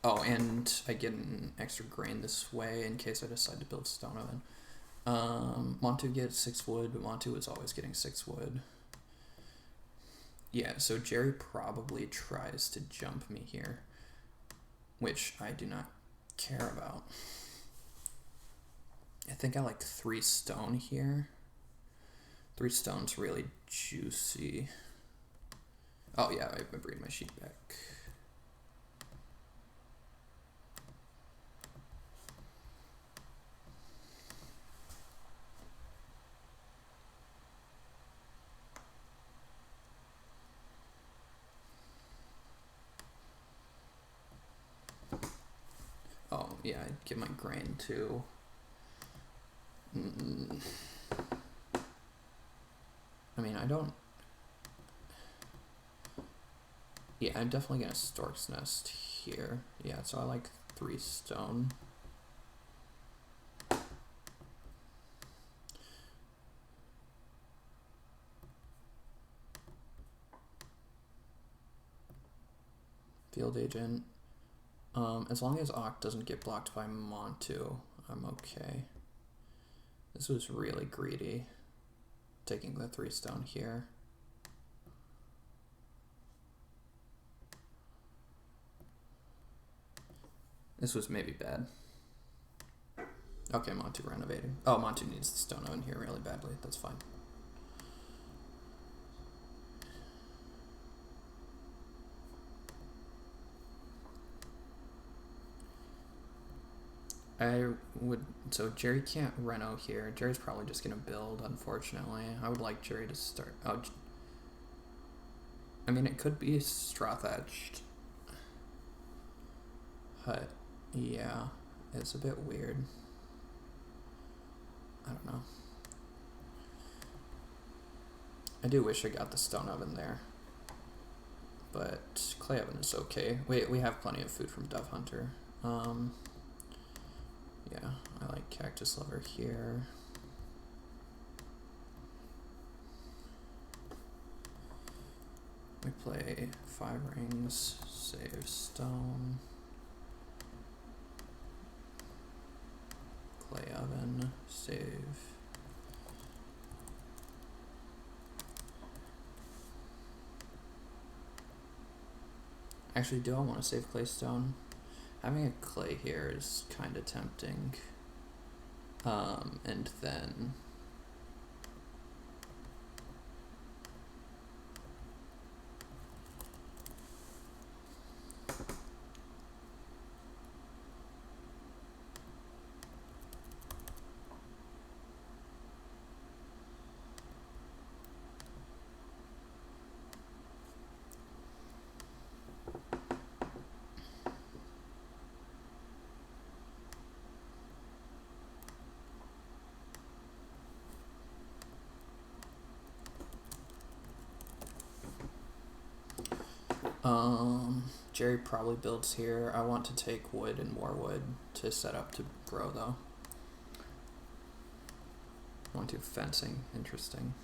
A: Oh, and I get an extra grain this way in case I decide to build stone oven. Montu gets 6 wood, but Montu is always getting 6 wood. Yeah, so Jerry probably tries to jump me here, which I do not care about. I think I like 3 stone here. 3 stone's really juicy. Oh yeah, I breed my sheep back. Oh yeah, I'd give my grain to Mm. I mean, I don't... Yeah, I'm definitely gonna Stork's Nest here. Yeah, so I like 3 stone. Field Agent. As long as Oct doesn't get blocked by Montu, I'm okay. This was really greedy, taking the 3 stone here. This was maybe bad. Okay, Montu renovating. Oh, Montu needs the stone in here really badly. That's fine. I would... So Jerry can't reno here. Jerry's probably just going to build, unfortunately. I would like Jerry to start... Oh, I mean, it could be straw thatched hut. Yeah, it's a bit weird. I don't know. I do wish I got the stone oven there. But clay oven is okay. We have plenty of food from Dove Hunter. Yeah, I like Cactus Lover here. We play 5 rings, save stone. Clay oven, save. Actually, do I want to save claystone? Having a clay here is kind of tempting. And then... Jerry probably builds here. I want to take wood and more wood to set up to grow, though. I want to fencing. Interesting.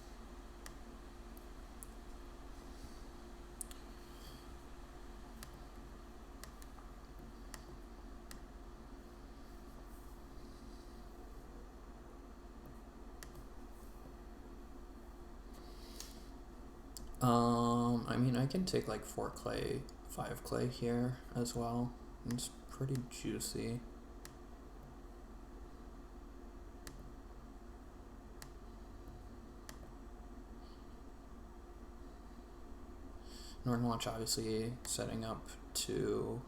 A: I mean, I can take like 4 clay, 5 clay here as well. It's pretty juicy. Northwatch obviously setting up to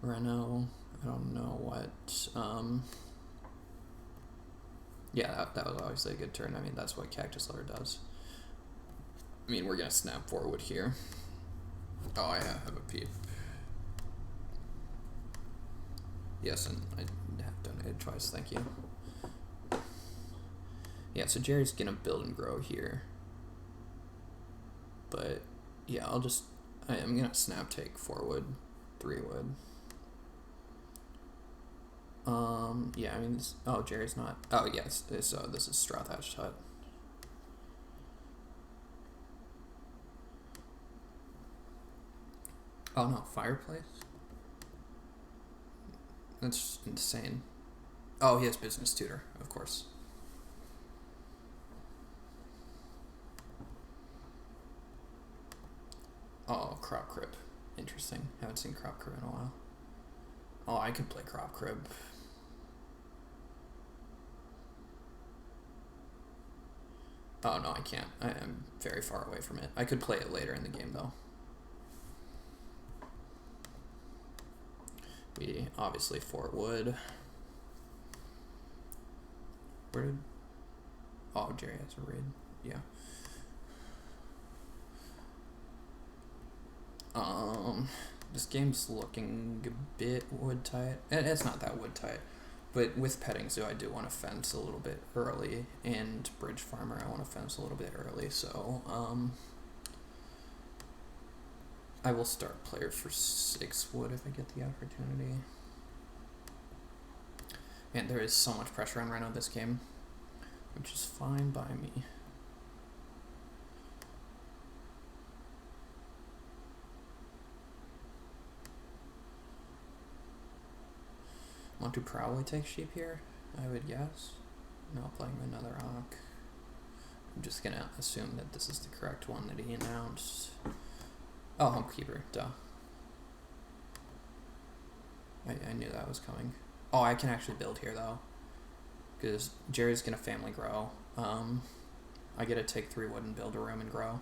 A: Reno. I don't know what. Yeah, that was obviously a good turn. I mean, that's what Cactus Lover does. I mean, we're gonna snap forward here. Oh, I have a peep. Yes, and I have donated twice, thank you. Yeah, so Jerry's gonna build and grow here. But, yeah, I'm gonna snap take 4 wood, 3 wood. Yeah, I mean, oh, Jerry's not, oh, yes, this is straw thatched hut. Oh no, fireplace? That's insane. Oh, he has business tutor, of course. Oh, crop crib. Interesting. Haven't seen crop crib in a while. Oh, I could play crop crib. Oh no, I can't. I am very far away from it. I could play it later in the game though. We obviously Fort Wood. Where did... Oh, Jerry has a raid. Yeah. This game's looking a bit wood tight. It's not that wood tight, But with Petting Zoo, I do want to fence a little bit early, and Bridge Farmer, I want to fence a little bit early, so I will start player for 6 wood if I get the opportunity. And there is so much pressure on Reno this game, which is fine by me. Want to probably take sheep here, I would guess. No, playing another Ock. I'm just gonna assume that this is the correct one that he announced. Oh, Homekeeper, duh. I knew that was coming. Oh, I can actually build here though, because Jerry's gonna family grow. I get to take 3 wood and build a room and grow.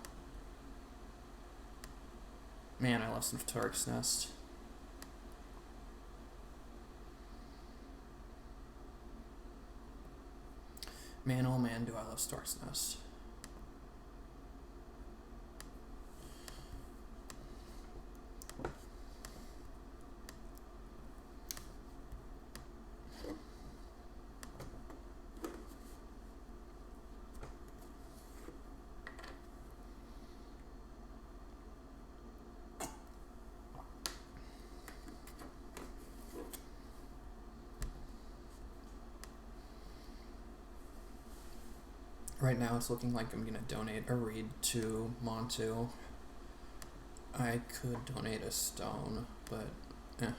A: Man, I love some Torque's Nest. Man, oh man, do I love Stork's Nest. Right now it's looking like I'm going to donate a reed to Montu. I could donate a stone, but eh.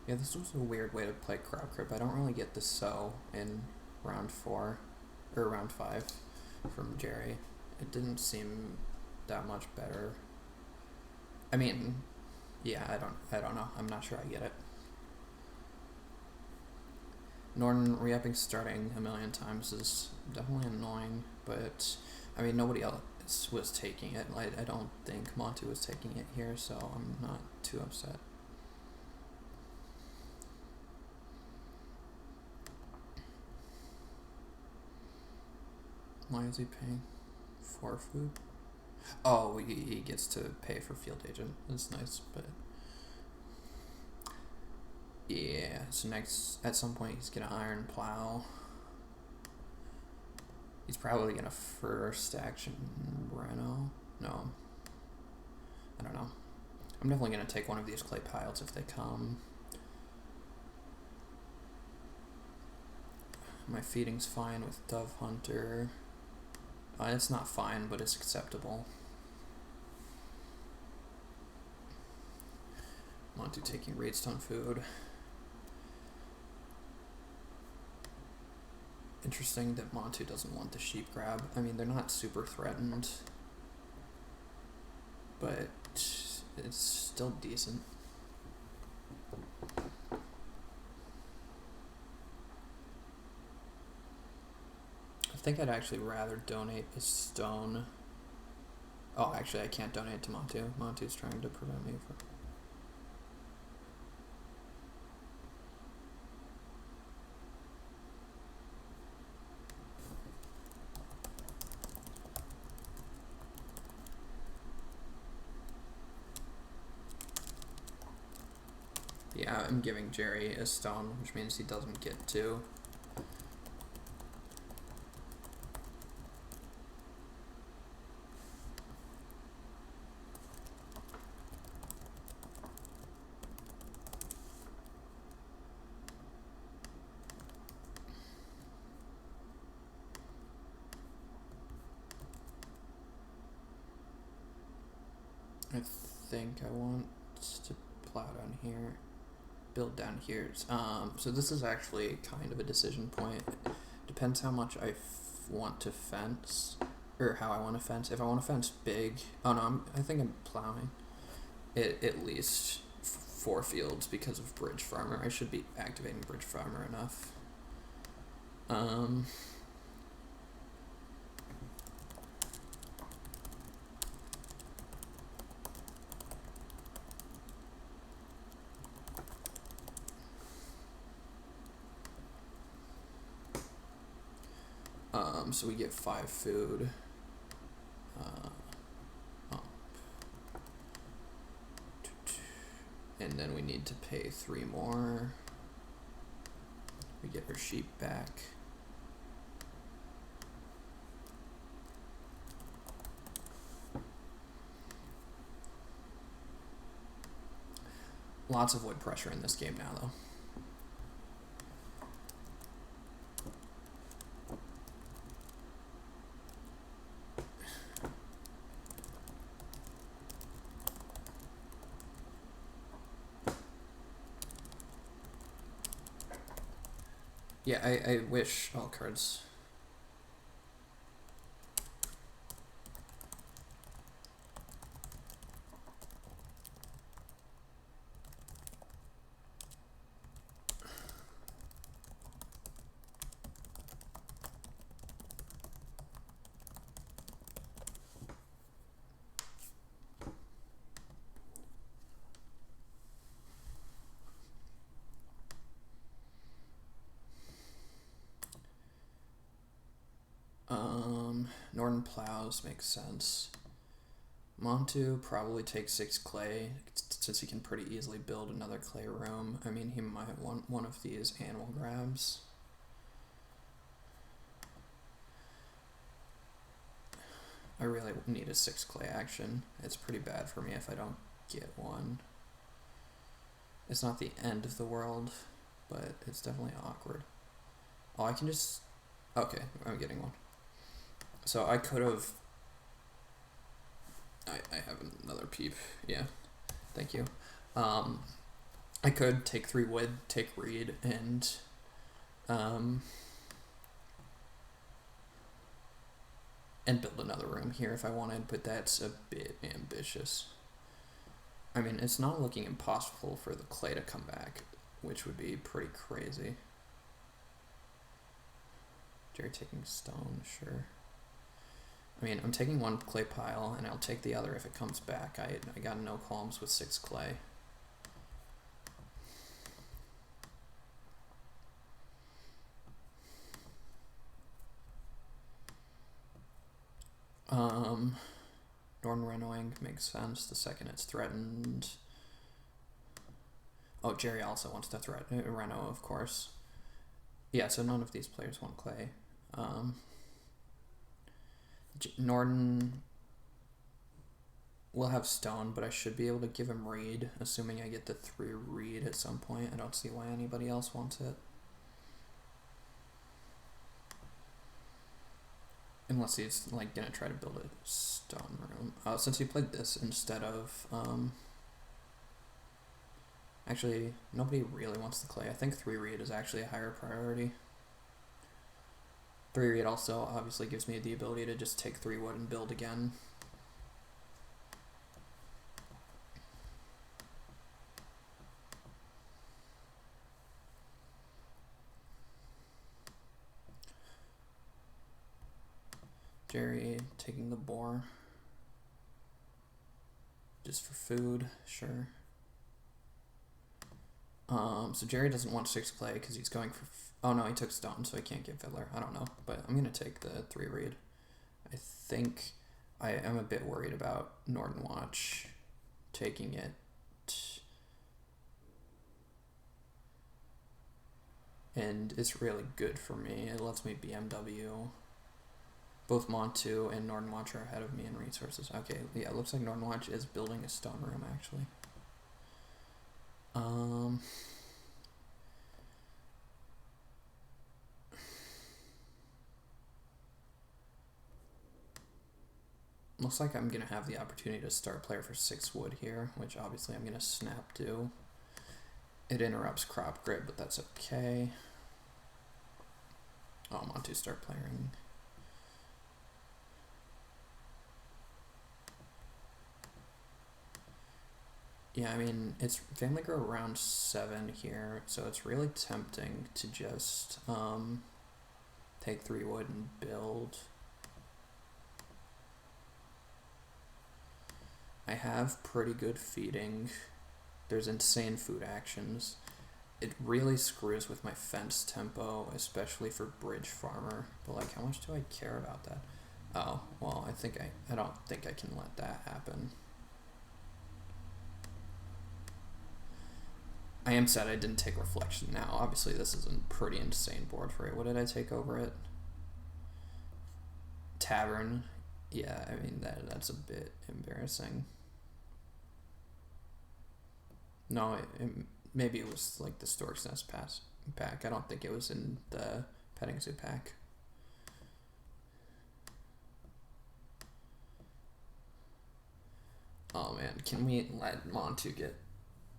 A: Yeah, this was a weird way to play Crop Crip. I don't really get the sow in round 4, or round 5 from Jerry. It didn't seem that much better. I mean, yeah, I don't know. I'm not sure I get it. Norton re-upping starting a million times is definitely annoying, but I mean nobody else was taking it. I don't think Montu was taking it here, so I'm not too upset. Why is he paying for food? Oh, he gets to pay for field agent. That's nice, but yeah. So next, at some point, he's gonna iron plow. He's probably gonna first action Reno. No, I don't know. I'm definitely gonna take one of these clay piles if they come. My feeding's fine with Dove Hunter. It's not fine, but it's acceptable. Montu taking Raidstone food. Interesting that Montu doesn't want the sheep grab. I mean, they're not super threatened, but it's still decent. I think I'd actually rather donate a stone. Oh, actually, I can't donate to Montu. Montu's trying to prevent me from... Yeah, I'm giving Jerry a stone, which means he doesn't get to. I think I want to plow down here, build down here. So this is actually kind of a decision point. Depends how much I want to fence, or how I want to fence. If I want to fence big, oh no, I think I'm plowing it at least 4 fields because of Bridge Farmer. I should be activating Bridge Farmer enough. So we get 5 food. Oh. And then we need to pay 3 more. We get our sheep back. Lots of wood pressure in this game now, though. Yeah, I wish all cards. Northern Plows makes sense. Montu probably takes 6 clay, since he can pretty easily build another clay room. I mean, he might want one of these animal grabs. I really need a 6 clay action. It's pretty bad for me if I don't get one. It's not the end of the world, but it's definitely awkward. Oh, I can just... Okay, I'm getting one. So I could have... I have another peep. Yeah, thank you. I could take 3 wood, take reed, and... and build another room here if I wanted, but that's a bit ambitious. I mean, it's not looking impossible for the clay to come back, which would be pretty crazy. Jerry taking stone, sure. I mean, I'm taking 1 clay pile, and I'll take the other if it comes back. I got no columns with 6 clay. Northern Renoing makes sense the second it's threatened. Oh, Jerry also wants to threaten Reno, of course. Yeah, so none of these players want clay. Norton will have stone, but I should be able to give him reed, assuming I get the 3 reed at some point. I don't see why anybody else wants it. Unless he's like gonna try to build a stone room. Since he played this instead of actually nobody really wants the clay. I think 3 reed is actually a higher priority. 3 reed also obviously gives me the ability to just take 3 wood and build again. Jerry taking the boar. Just for food, sure. So Jerry doesn't want 6 clay because he's going for... Oh no, he took stone, so I can't get Fiddler. I don't know, but I'm going to take the 3 reed. I think I am a bit worried about Northern Watch taking it. And it's really good for me. It lets me BMW. Both Montu and Northern Watch are ahead of me in resources. Okay, yeah, it looks like Northern Watch is building a stone room, actually. Looks like I'm going to have the opportunity to start player for 6 wood here, which obviously I'm going to snap do. It interrupts crop grid, but that's okay. Oh, I'm on to start playing. Yeah, I mean, it's Family Grow around 7 here, so it's really tempting to just take 3 wood and build. I have pretty good feeding. There's insane food actions. It really screws with my fence tempo, especially for Bridge Farmer. But like, how much do I care about that? Oh, well, I don't think I can let that happen. I am sad I didn't take Reflection now. Obviously, this is a pretty insane board for it. What did I take over it? Tavern. Yeah, I mean, that's a bit embarrassing. No, maybe it was like the Stork's Nest pack. I don't think it was in the Petting Zoo pack. Oh man, can we let Montu get...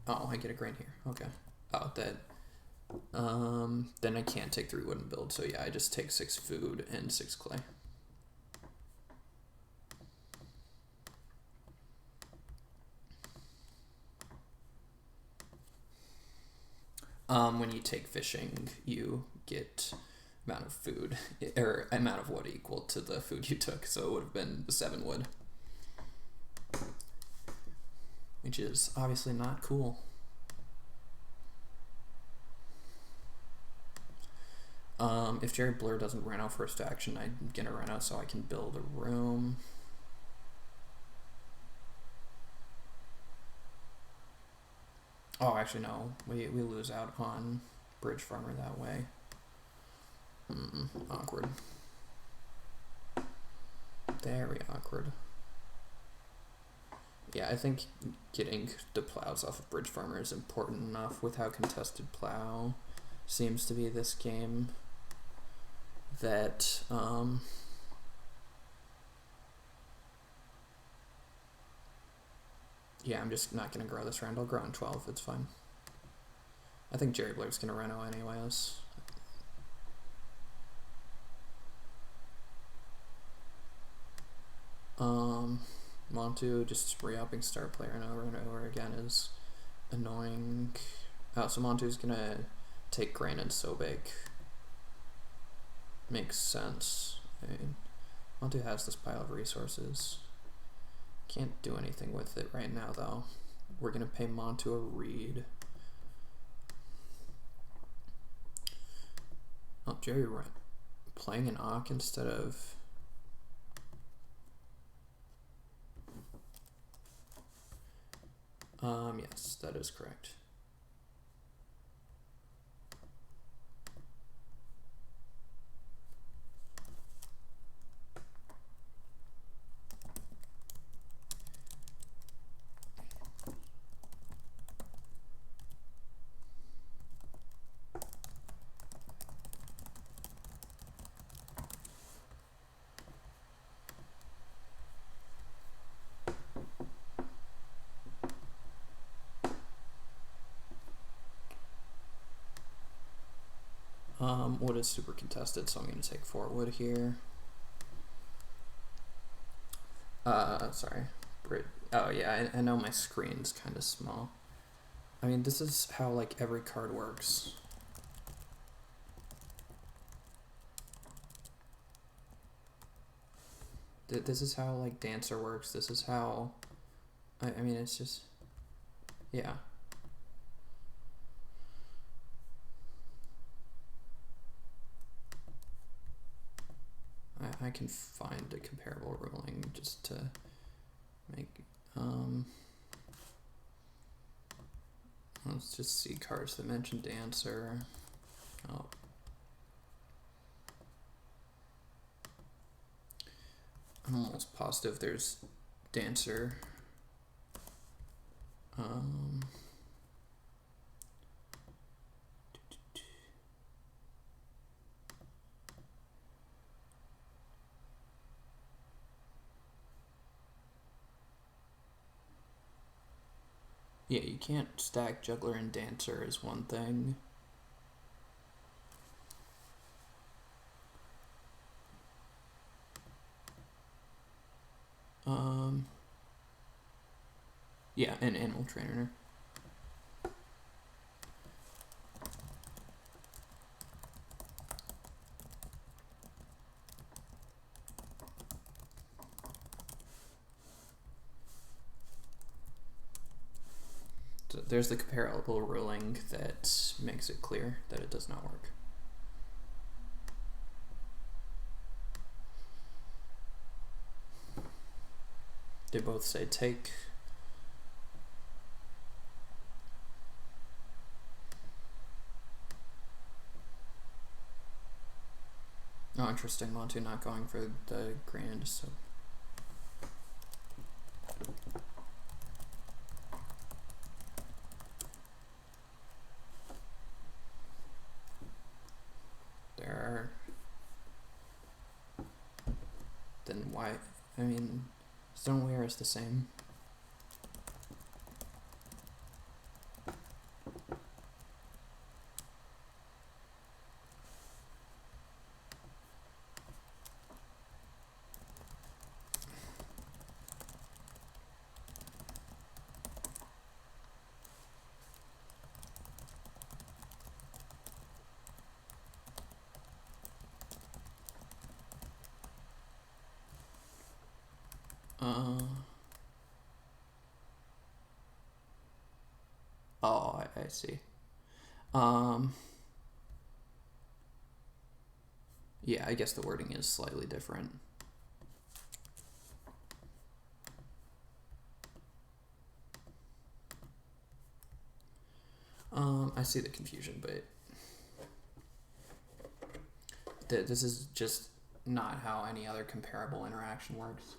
A: Oh, I get a grain here. Okay. Oh, that... then I can't take 3 wooden build, so yeah, I just take 6 food and 6 clay. When you take fishing, you get amount of food, or amount of wood equal to the food you took, so it would have been 7 wood. Which is obviously not cool. If Jerry Blur doesn't run out first action, I'm gonna run out so I can build a room. Oh, actually no, we lose out on Bridge Farmer that way. Awkward. Very awkward. Yeah, I think getting the plows off of Bridge Farmer is important enough with how contested plow seems to be this game that yeah, I'm just not going to grow this round. I'll grow in 12. It's fine. I think Jerry Blur's going to reno anyways. Montu just re-upping start player and over again is annoying. Oh, so Montu's going to take grain and Sobek. Makes sense. I mean, Montu has this pile of resources. Can't do anything with it right now, though. We're going to pay Montu a reed. Oh, Jerry playing an Ock instead of... yes, that is correct. Wood is super contested, so I'm going to take 4 wood here. Sorry. Oh yeah, I know my screen's kind of small. I mean, this is how, like, every card works. This is how, like, Dancer works. This is how... I mean, it's just... Yeah. I can find a comparable ruling just to make... let's just see cards that mention Dancer. Oh. I'm almost positive there's Dancer. Yeah, you can't stack Juggler and Dancer is one thing. Yeah, and Animal Trainer. So there's the comparable ruling that makes it clear that it does not work. They both say take. interesting, Montu not going for the granite. So there. Then why? I mean, stoneware is the same. Oh, I see. Yeah, I guess the wording is slightly different. I see the confusion, but this is just not how any other comparable interaction works.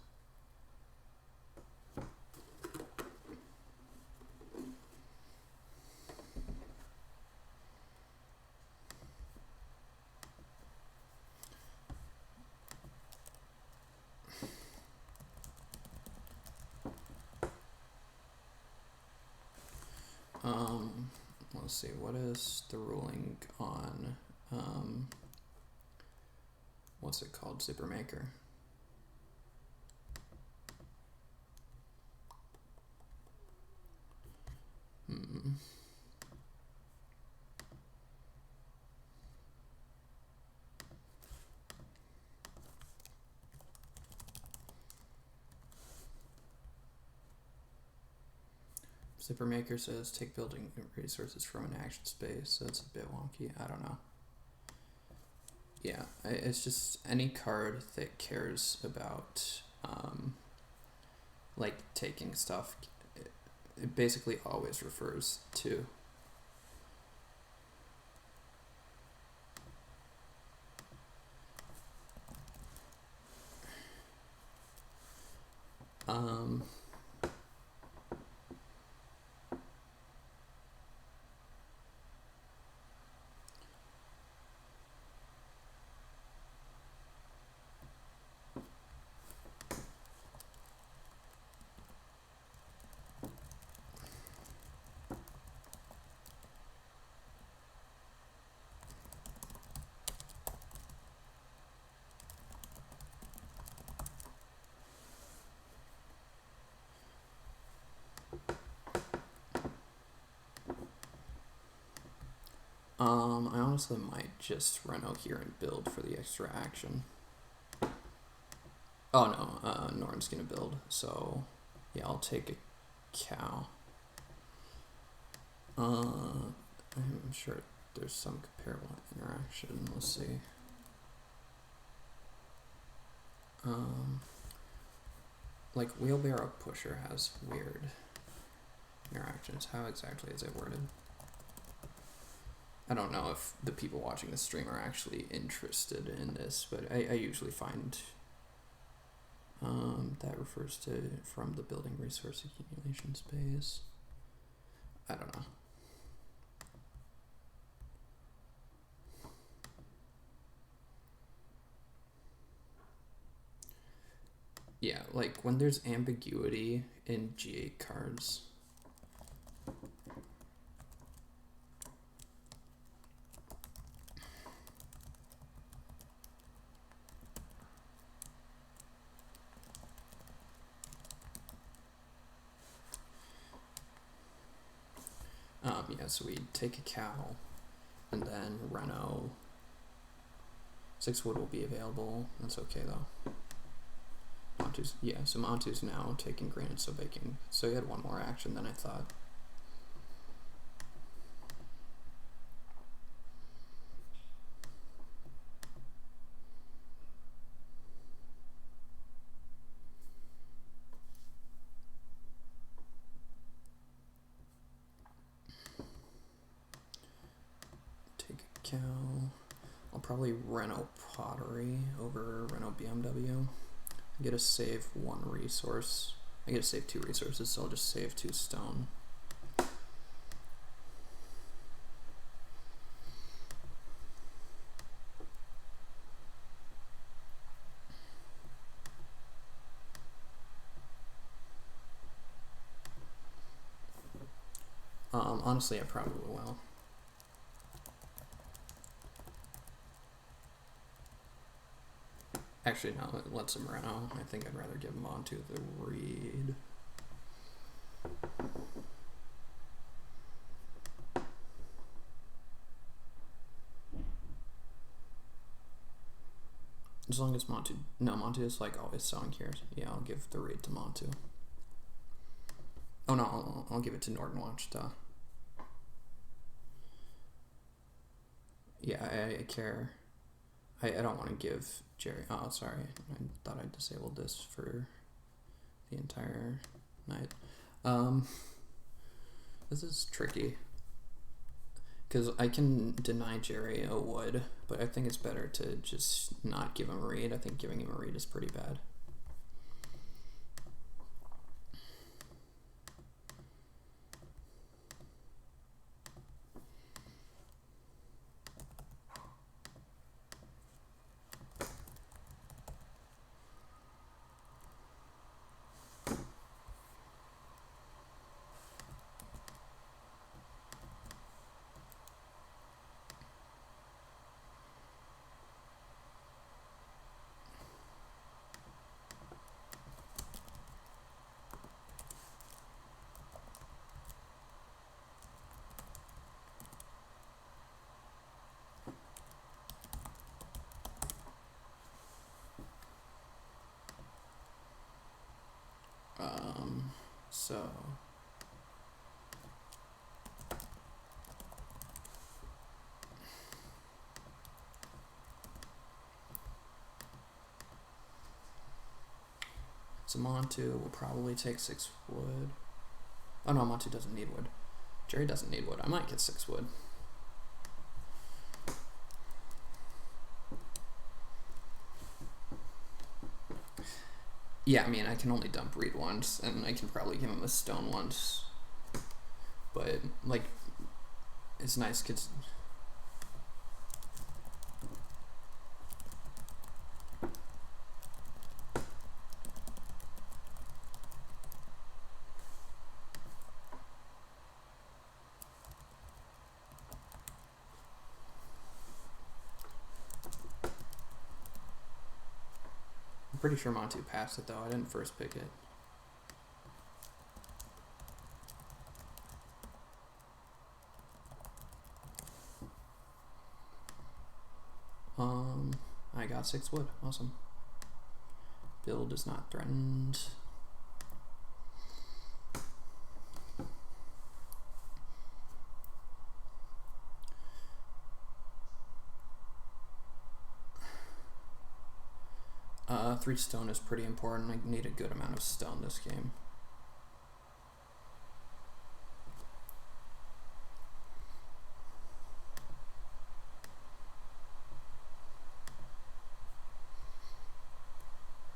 A: Let's see, what is the ruling on, what's it called, Zippermaker? Zippermaker says take building resources from an action space, so it's a bit wonky. I don't know. Yeah, it's just any card that cares about like taking stuff. It basically always refers to I honestly might just Reno here and build for the extra action. Oh no, Norn's gonna build, so yeah, I'll take a cow. I'm sure there's some comparable interaction. Let's see. Like wheelbarrow pusher has weird interactions. How exactly is it worded? I don't know if the people watching this stream are actually interested in this, but I usually find that refers to from the building resource accumulation space. I don't know. Yeah, like when there's ambiguity in G8 cards, yeah, so we take a cow, and then Reno. 6 wood will be available. That's okay though. Montu's, yeah, so Montu's now taking granite so baking. So he had one more action than I thought. probably Renault Pottery over Renault BMW. I get to save 1 resource. I get to save 2 resources, so I'll just save 2 stone. Honestly, I probably will. Actually, no, let's him Renault. I think I'd rather give him on to the reed. As long as Montu... No, Montu is like always selling here. Yeah, I'll give the raid to Montu. Oh no, I'll give it to Norton Watch, duh. Yeah, I care. I don't want to give Jerry... Oh, sorry. I thought I disabled this for the entire night. This is tricky. Because I can deny Jerry a wood, but I think it's better to just not give him a raid. I think giving him a raid is pretty bad. So Montu will probably take 6 wood. Oh no, Montu doesn't need wood. Jerry doesn't need wood. I might get 6 wood. Yeah, I mean, I can only dump reed once, and I can probably give him a stone once. But, like, it's nice because... I'm pretty sure Montu passed it, though. I didn't first pick it. I got 6 wood. Awesome. Build is not threatened. Three stone is pretty important. I need a good amount of stone this game.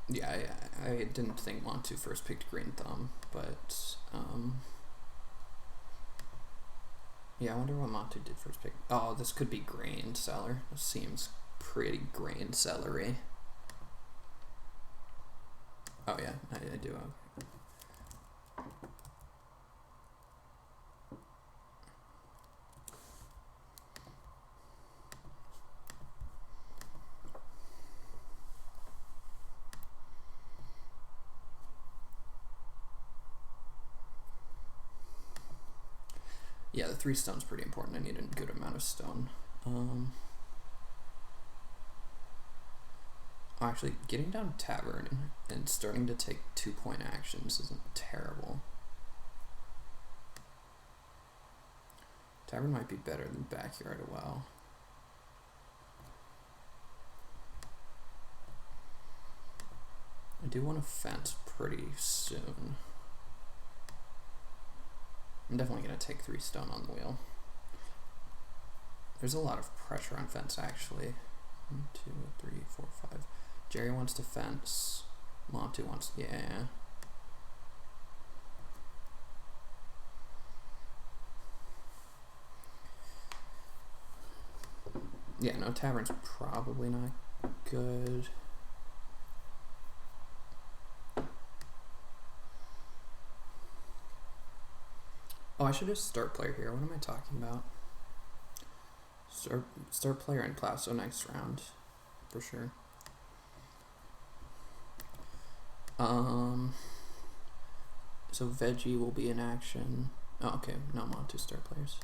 A: Yeah, I didn't think Montu first picked Green Thumb, but yeah, I wonder what Montu did first pick. Oh, this could be Grain Cellar. This seems pretty Grain Celery. Oh yeah, I do. Yeah, the 3 stone's pretty important. I need a good amount of stone. Actually, getting down Tavern and starting to take 2-point actions isn't terrible. Tavern might be better than Backyard a while. I do want to fence pretty soon. I'm definitely going to take 3 stone on the wheel. There's a lot of pressure on fence, actually. 1, 2, 3, 4, 5. Jerry wants to fence. Monty wants, yeah. Yeah, no, tavern's probably not good. Oh, I should just start player here. What am I talking about? Start player in Plasso next round, for sure. So Veggie will be in action. Oh, okay. No, I'm on 2 start players.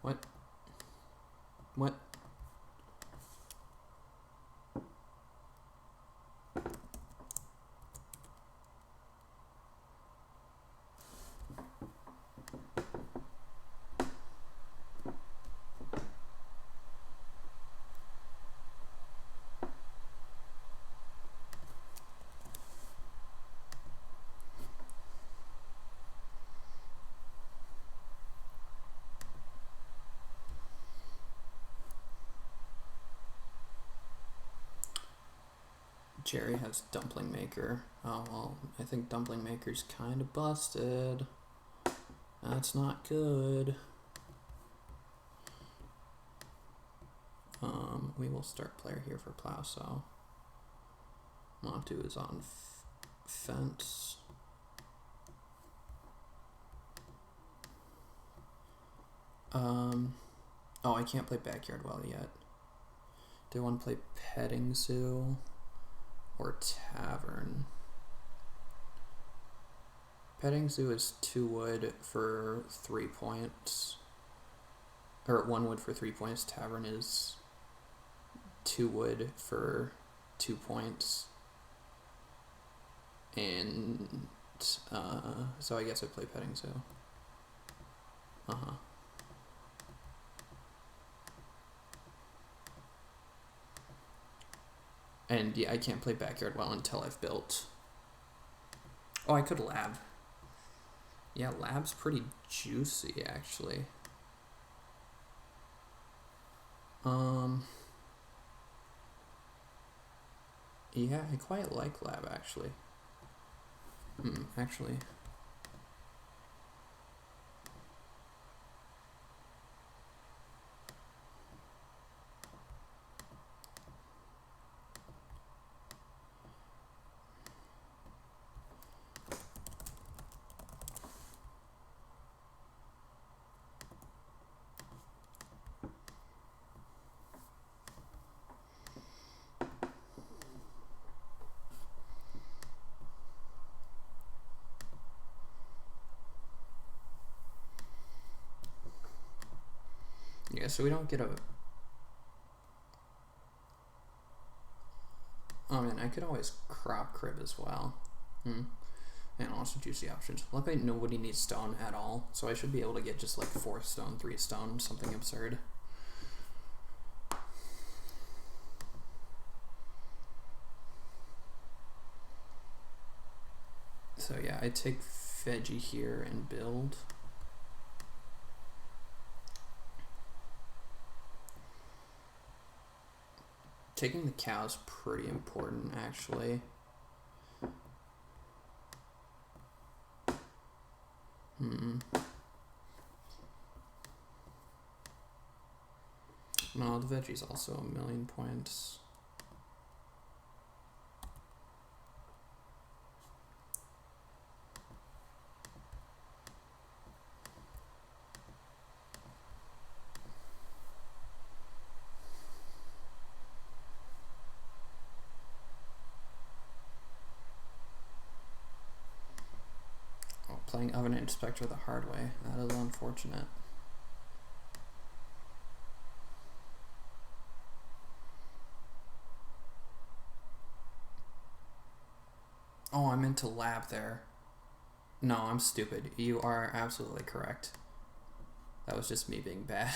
A: What? What? Jerry has Dumpling Maker. Oh, well, I think Dumpling Maker's kind of busted. That's not good. We will start player here for Plasso. Montu is on fence. Oh, I can't play Backyard Well yet. Do I want to play Petting Zoo or Tavern? Petting Zoo is 2 wood for 3 points. Or 1 wood for 3 points. Tavern is 2 wood for 2 points. And so I guess I play Petting Zoo. And yeah, I can't play Backyard Well until I've built. Oh, I could lab. Yeah, lab's pretty juicy, actually. Yeah, I quite like lab, actually. Actually. Yeah, so we don't get a... Oh man, I could always crop crib as well. And also juicy options. Luckily nobody needs stone at all, so I should be able to get just like 4 stone, 3 stone, something absurd. So yeah, I take Veggie here and build. Taking the cow's pretty important, actually. No, the Veggie's also 1,000,000 points. Playing Oven Inspector the hard way. That is unfortunate. Oh, I meant to lab there. No, I'm stupid. You are absolutely correct. That was just me being bad.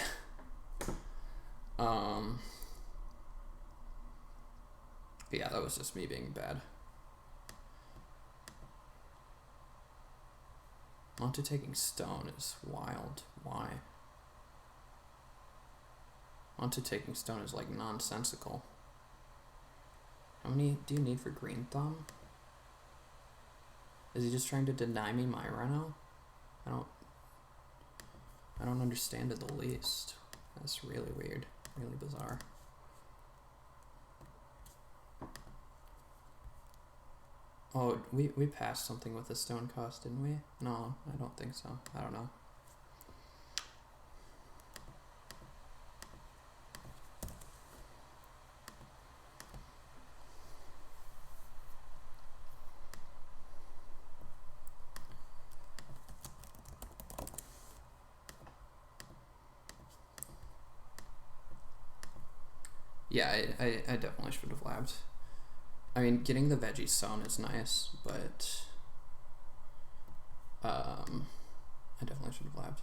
A: Um, yeah, that was just me being bad. Onto taking stone is wild. Why? Onto taking stone is like nonsensical. How many do you need for Green Thumb? Is he just trying to deny me my Reno? I don't understand it the least. That's really weird. Really bizarre. Oh, we passed something with the stone cost, didn't we? No, I don't think so. I don't know. Yeah, I definitely should have labbed. I mean, getting the veggie sown is nice, but I definitely should have labbed.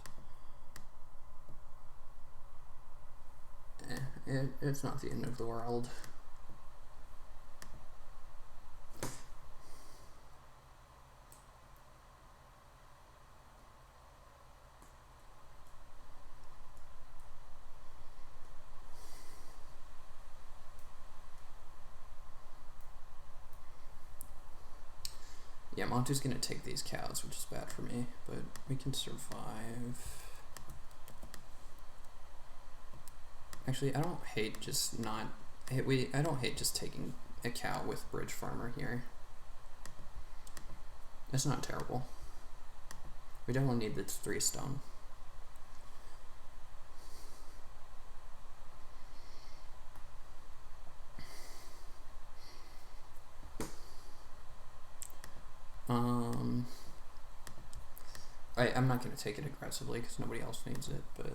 A: It's not the end of the world. Yeah, Montu's gonna take these cows, which is bad for me, but we can survive. Actually, I don't hate just not... I don't hate just taking a cow with Bridge Farmer here. It's not terrible. We definitely need the 3 stone. I'm not going to take it aggressively because nobody else needs it, but...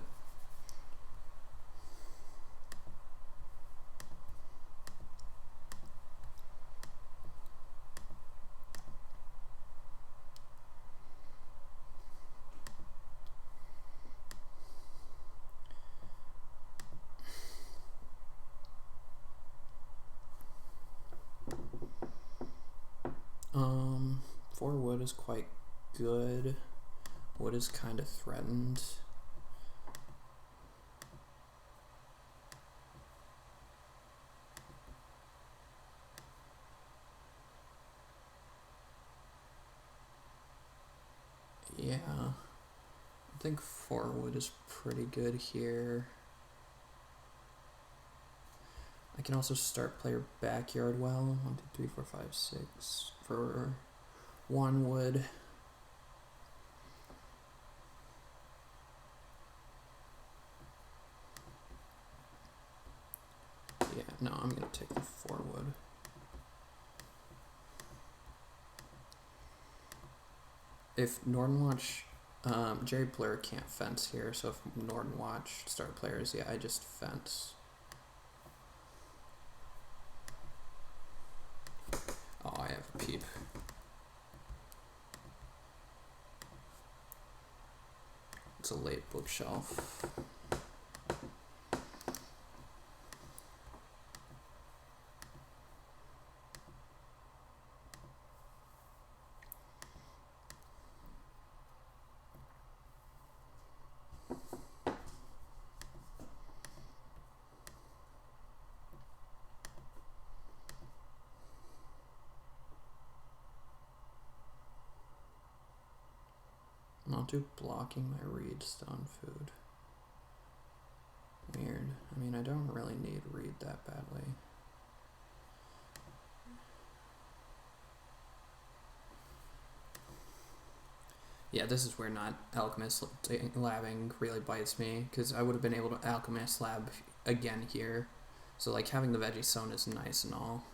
A: Four wood is quite good. Wood is kind of threatened. Yeah, I think 4 wood is pretty good here. I can also start player backyard well. 1, 2, 3, 4, 5, 6 for 1 wood. Yeah, no, I'm gonna take the 4 wood. If Nordenwatch, Jerry Blair can't fence here, so if Nordenwatch start players, yeah, I just fence. Oh, I have a peep. It's a late bookshelf. Not too blocking my reed stone food. Weird. I mean, I don't really need reed that badly. Yeah, this is where not Alchemist labbing really bites me, because I would have been able to Alchemist lab again here. So, like, having the veggie sown is nice and all.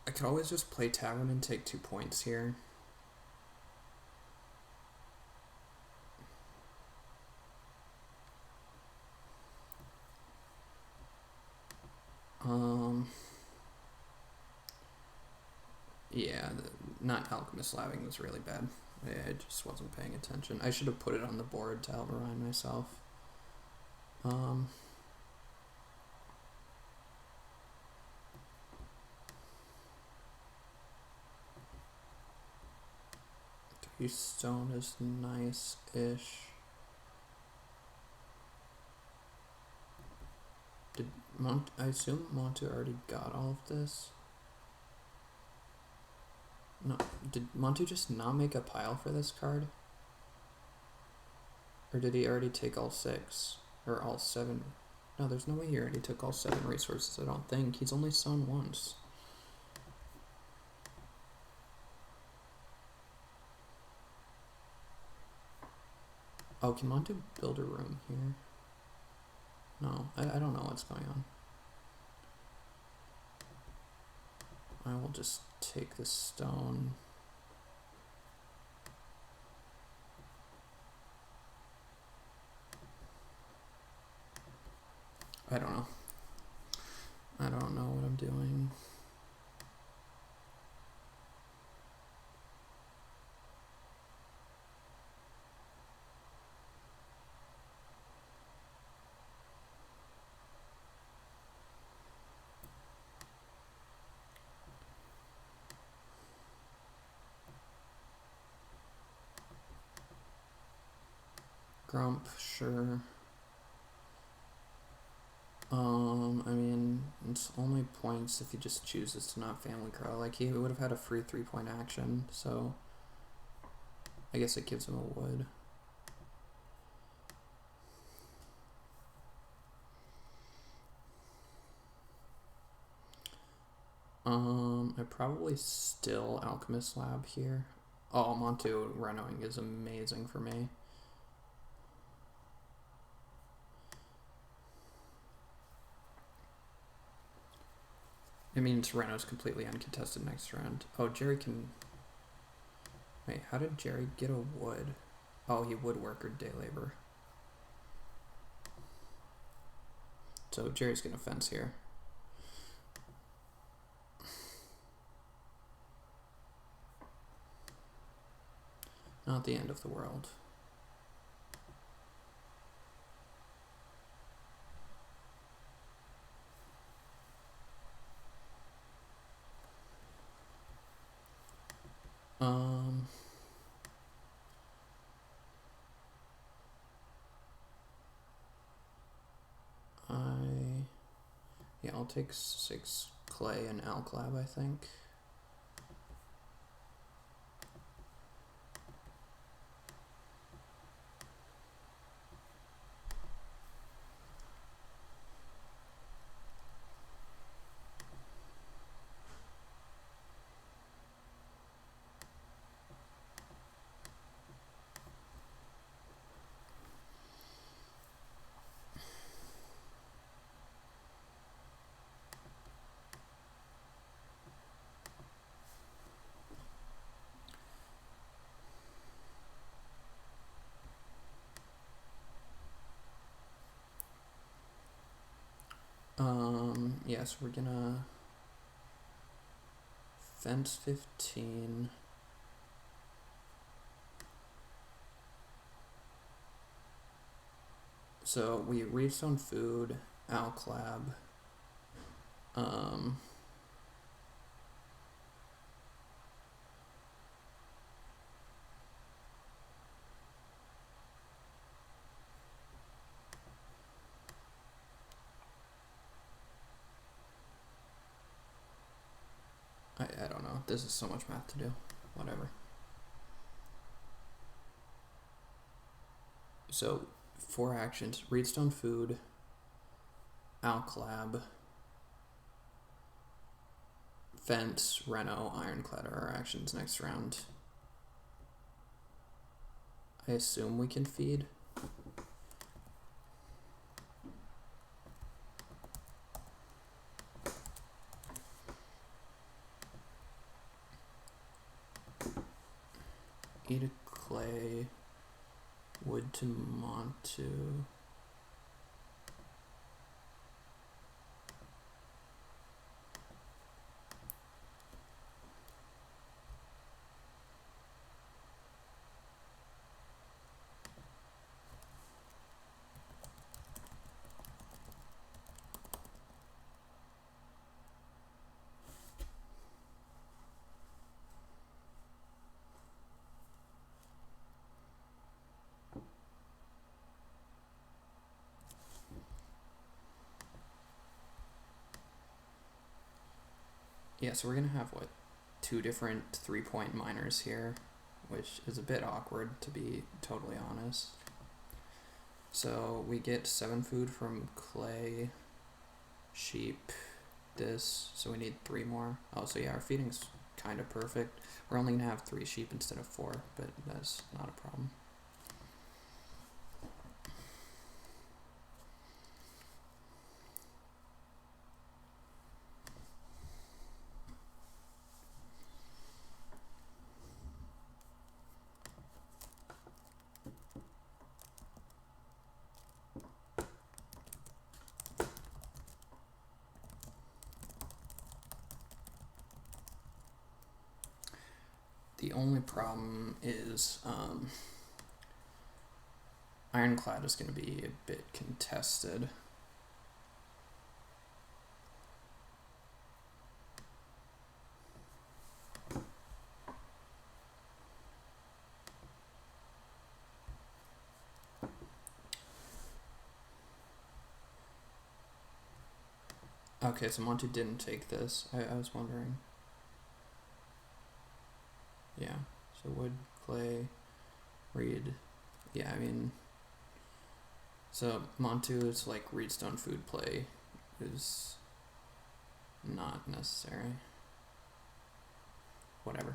A: I could always just play Tavern and take 2 points here. Yeah, not Alchemist labbing was really bad. Yeah, I just wasn't paying attention. I should have put it on the board to help remind myself. Three stone is nice-ish. Did I assume Montu already got all of this? No, did Montu just not make a pile for this card? Or did he already take all 6? Or all 7? No, there's no way he already took all 7 resources, I don't think. He's only sown once. Oh, can Montu build a room here? No, I don't know what's going on. I will just take this stone. I don't know. I don't know what I'm doing. Grump, sure. I mean, it's only points if he just chooses to not Family Crow. Like, he would have had a free 3-point action, so I guess it gives him a wood. I probably still Alchemist Lab here. Oh, Montu Renoing is amazing for me. It means Reno's completely uncontested next round. Oh, Jerry can... Wait, how did Jerry get a wood? Oh, he woodworker day labor. So Jerry's gonna fence here. Not the end of the world. Yeah, I'll take 6 clay and Alclab, I think. Yes, we're gonna fence 15. So we Reedstone Food, Alclab. I don't know. This is so much math to do. Whatever. So 4 actions: Reedstone Food, Alclab, Fence, Reno, Ironclad are our actions next round. I assume we can feed. Eat a clay, wood to Montu. Yeah, so we're gonna have what, 2 different 3-point miners here, which is a bit awkward to be totally honest. So we get 7 food from clay, sheep, this, so we need 3 more. Oh, so yeah, our feeding's kind of perfect. We're only gonna have 3 sheep instead of 4, but that's not a problem. The only problem is Ironclad is going to be a bit contested. Okay, so Monty didn't take this. I was wondering. Yeah, so wood, clay, reed. Yeah, I mean, so Montu's like reed, stone, food, play is not necessary. Whatever.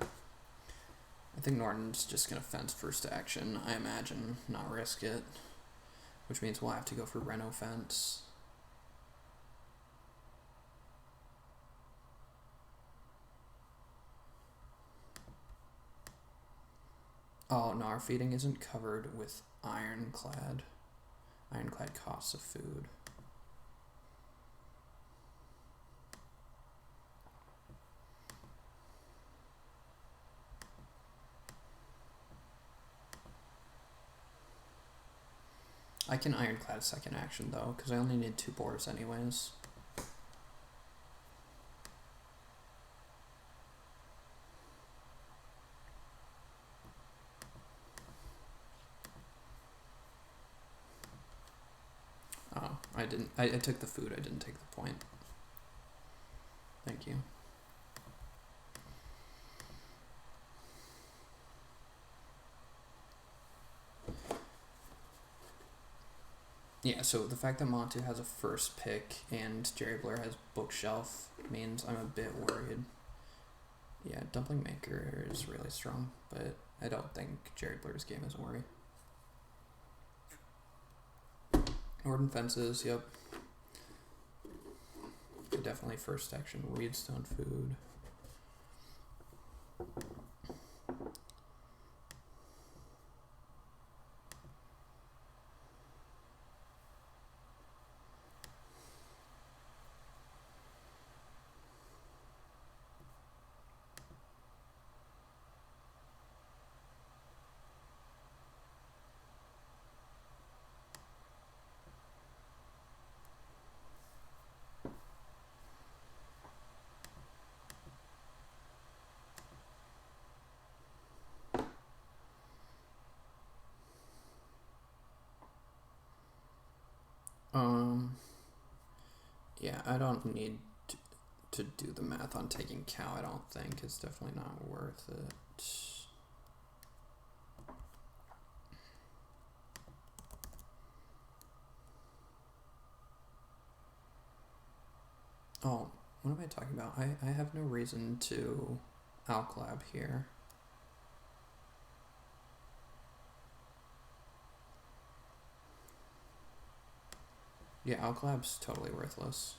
A: I think Norton's just gonna fence first action, I imagine, not risk it. Which means we'll have to go for Reno fence. Oh no, our feeding isn't covered with Ironclad. Ironclad costs of food. I can Ironclad second action though, because I only need 2 boars anyways. Oh, I didn't. I took the food, I didn't take the point. Thank you. Yeah, so the fact that Montu has a first pick and Jerry Blair has bookshelf means I'm a bit worried. Yeah, Dumpling Maker is really strong, but I don't think Jerry Blair's game is a worry. Norton fences, yep. Definitely first action, reed, stone, food. Yeah, I don't need to do the math on taking cow, I don't think. It's definitely not worth it. Oh, what am I talking about? I have no reason to Alclab here. Yeah, Alclab's totally worthless.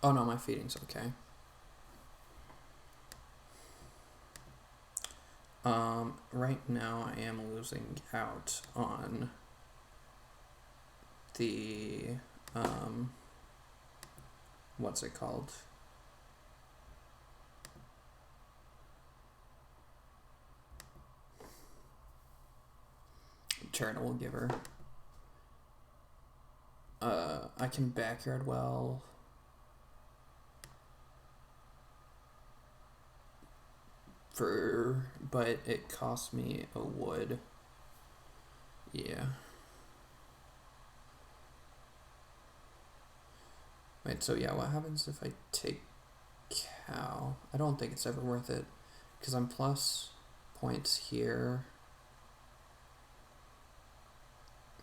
A: Oh no, my feeding's okay. Right now I am losing out on the, what's it called? Charitable giver. I can backyard well. But it costs me a wood. Yeah. Wait, so yeah, what happens if I take cow? I don't think it's ever worth it, because I'm plus points here.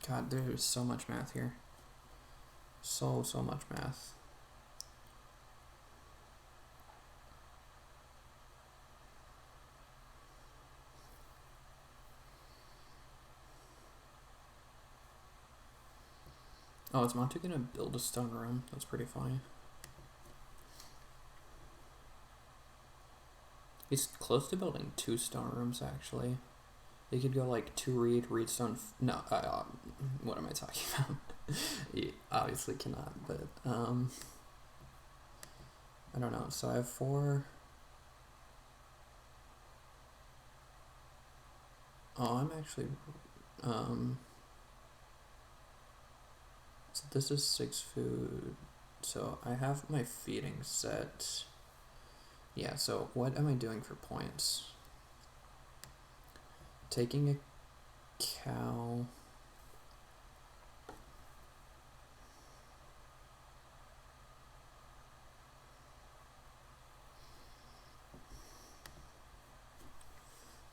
A: God, there's so much math here. So much math. Oh, is Montu gonna build a stone room? That's pretty funny. He's close to building 2 stone rooms, actually. He could go like 2 reed stone. No, what am I talking about? He obviously cannot, but I don't know. So I have 4. Oh, I'm actually so this is 6 food. So I have my feeding set. Yeah, so what am I doing for points? Taking a cow.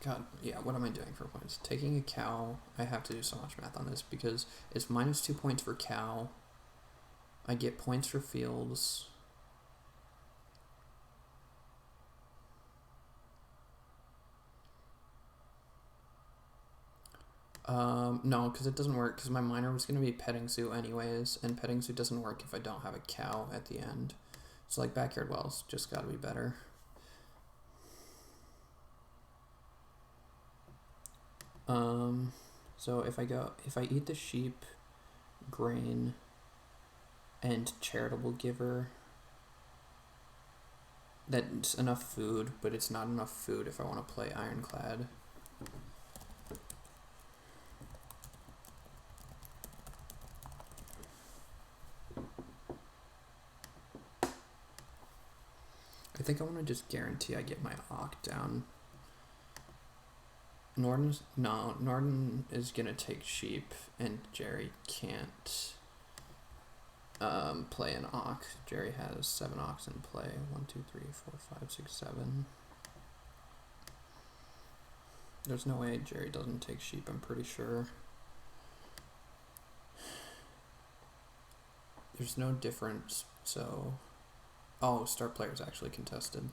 A: God, yeah, what am I doing for points? Taking a cow. I have to do so much math on this because it's -2 points for cow. I get points for fields. No, because it doesn't work, because my minor was going to be petting zoo anyways, and petting zoo doesn't work if I don't have a cow at the end. So like backyard wells just got to be better. So if I eat the sheep, grain, and charitable giver, that's enough food, but it's not enough food if I want to play ironclad. I think I want to just guarantee I get my Ock down. Norden is gonna take sheep, and Jerry can't play an Ock. Jerry has 7 Ocks in play. 1, 2, 3, 4, 5, 6, 7. There's no way Jerry doesn't take sheep, I'm pretty sure. There's no difference, so... Oh, start player's actually contested.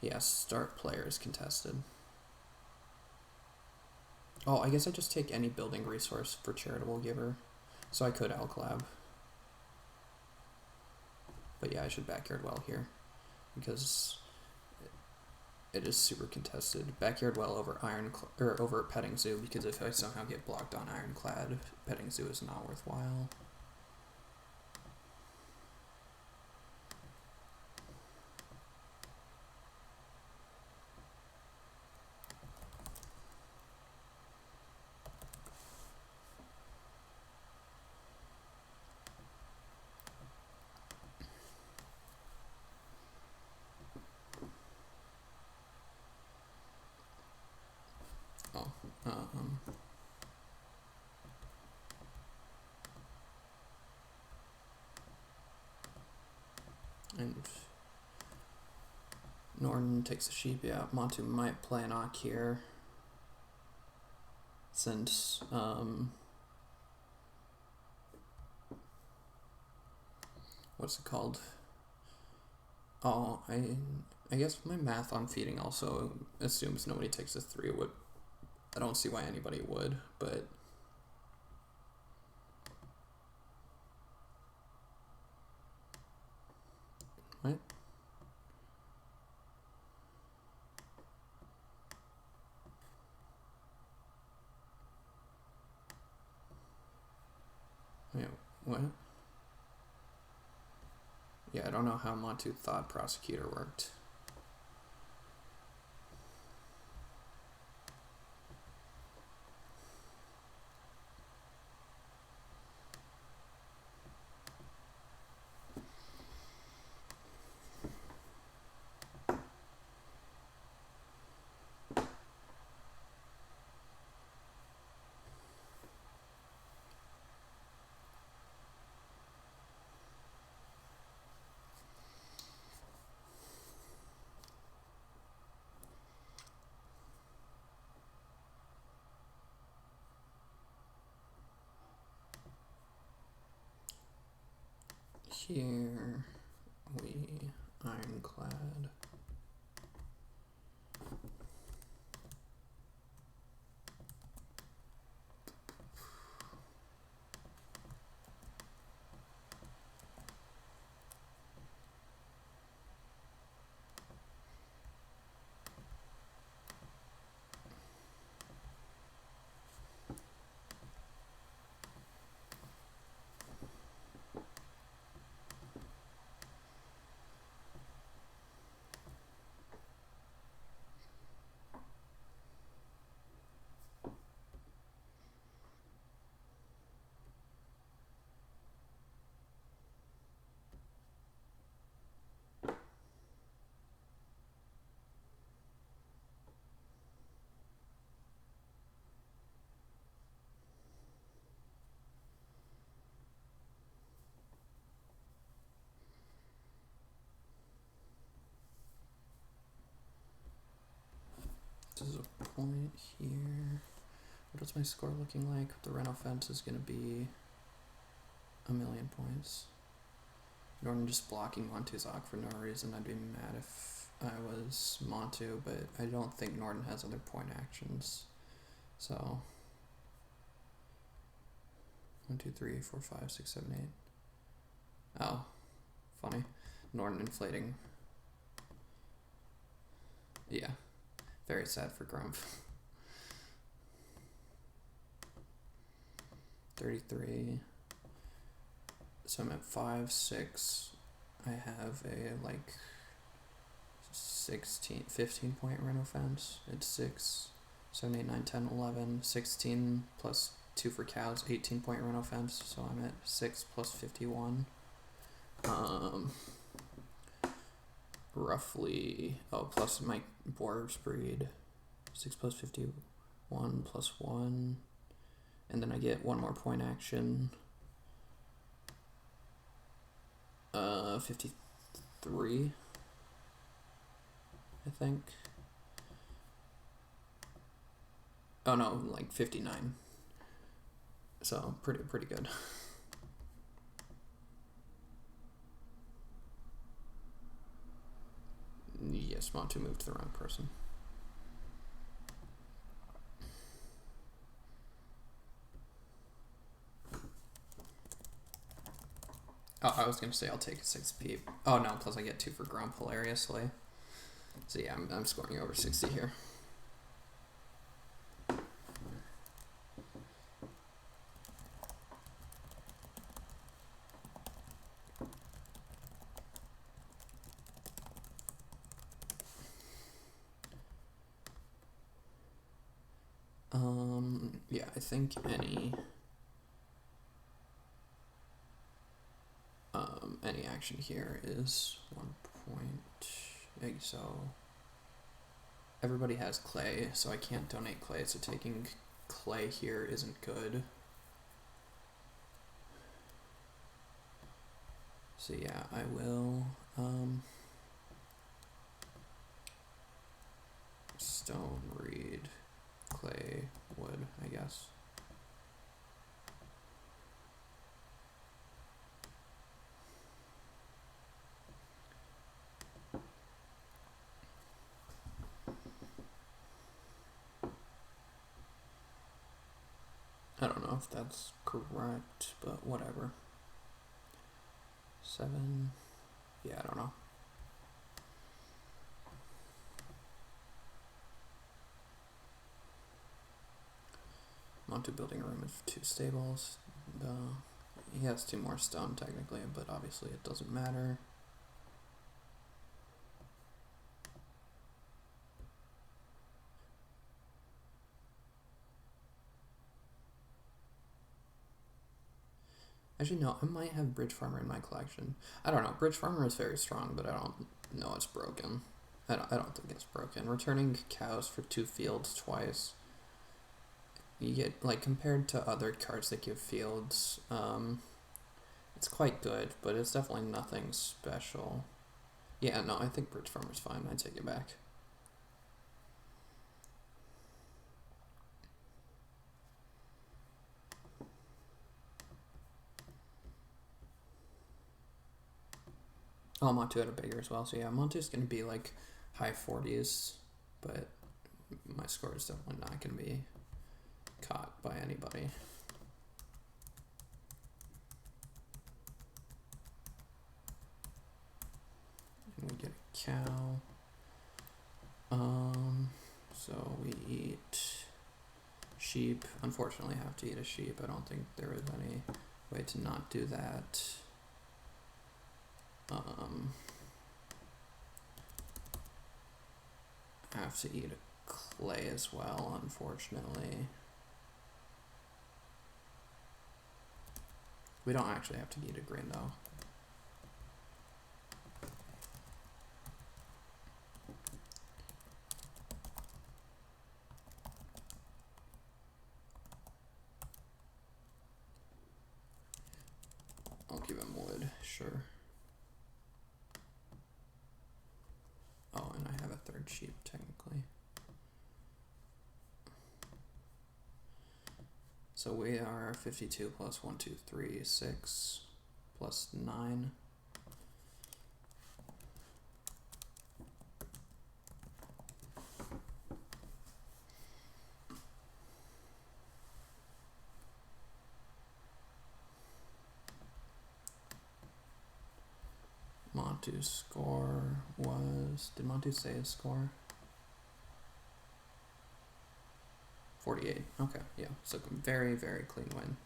A: Yes, start player is contested. Oh, I guess I just take any building resource for charitable giver. So I could Alclab. But yeah, I should backyard well here, because it is super contested. Backyard well over over petting zoo, because if I somehow get blocked on ironclad, petting zoo is not worthwhile. Oh, and Norden takes the sheep. Yeah, Montu might play an Ock here, since what's it called? Oh, I guess my math on feeding also assumes nobody takes a 3 wood. I don't see why anybody would, but what? Wait, what? Yeah, I don't know how Montu thought prosecutor worked. here we ironclad. This is a point here. What is my score looking like? The Reno fence is going to be 1,000,000 points. Norton just blocking Montezak for no reason. I'd be mad if I was Montu, but I don't think Norton has other point actions. So 1, 2, 3, 4, 5, 6, 7, 8. Oh, funny. Norton inflating. Yeah. Very sad for Grump. 33. So I'm at 5, 6. I have a like 15 point Reno fence. It's 6, 7, 8, 9, 10, 11. 16 plus 2 for cows, 18 point Reno fence. So I'm at 6 plus 51. Roughly, plus my boar's breed, 6 plus 51 plus 1, and then I get one more point action, 53, I think. Oh no, like 59. So pretty good. Yes, Montu moved to the wrong person. Oh, I was gonna say I'll take a 6 peep. Oh no, plus I get 2 for Grump, hilariously. So yeah, I'm scoring over 60 here. Yeah, I think any action here is 1 point. So everybody has clay, so I can't donate clay, so taking clay here isn't good. So yeah, I will stone, reed, clay, wood, I guess. I don't know if that's correct, but whatever. 7. Yeah, I don't know. Montu building a room of 2 stables. He has 2 more stone technically, but obviously it doesn't matter. Actually, no, I might have Bridge Farmer in my collection. I don't know. Bridge Farmer is very strong, but I don't know it's broken. I don't think it's broken. Returning cows for 2 fields twice. You get, like, compared to other cards that give fields, it's quite good, but it's definitely nothing special. Yeah, no, I think Bridge Farmer's fine. I take it back. Oh, Montu had a bigger as well. So yeah, Montu's going to be like high 40s, but my score is definitely not going to be caught by anybody. And we get a cow. So we eat sheep. Unfortunately, have to eat a sheep. I don't think there is any way to not do that. I have to eat a clay as well, unfortunately. We don't actually have to eat a green though. I'll give him wood, sure. Oh, and I have a third sheep, technically. So we are 52 plus 1, 2, 3, 6, plus 9. Montu's score was... Did Montu say his score? 48. Okay, yeah. So very, very clean win.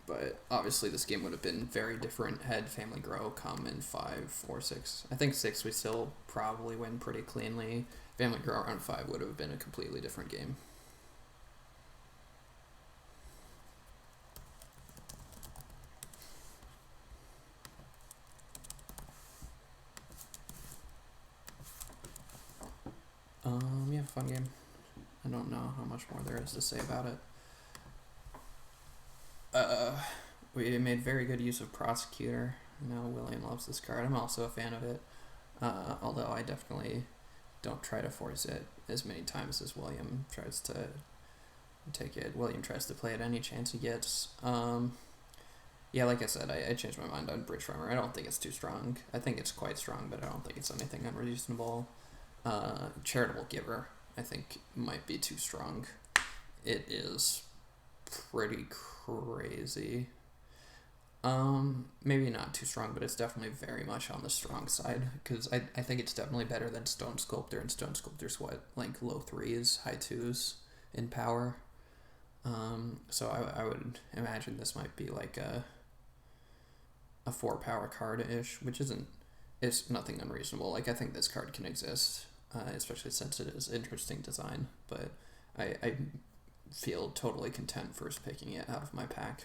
A: But obviously this game would have been very different had Family Grow come in 5 or 6. I think 6 we still probably win pretty cleanly. Family Grow around 5 would have been a completely different game. Yeah, fun game. I don't know how much more there is to say about it. We made very good use of Prosecutor. I know William loves this card. I'm also a fan of it. Although I definitely don't try to force it as many times as William tries to take it. William tries to play it any chance he gets. Yeah, like I said, I changed my mind on Bridge Farmer. I don't think it's too strong. I think it's quite strong, but I don't think it's anything unreasonable. Charitable Giver, I think, might be too strong. It is pretty crazy. Maybe not too strong, but it's definitely very much on the strong side, because I think it's definitely better than Stone Sculptor, and Stone Sculptor's what, like low 3s, high 2s in power. So I would imagine this might be like a 4 power card-ish, which it's nothing unreasonable. Like, I think this card can exist, especially since it is interesting design, but I feel totally content first picking it out of my pack.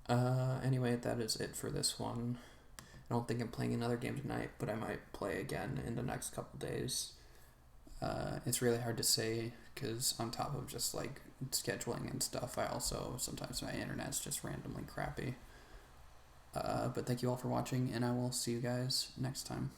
A: Anyway, that is it for this one. I don't think I'm playing another game tonight, but I might play again in the next couple days. It's really hard to say, because on top of just like scheduling and stuff, I also, sometimes my internet's just randomly crappy. But thank you all for watching, and I will see you guys next time.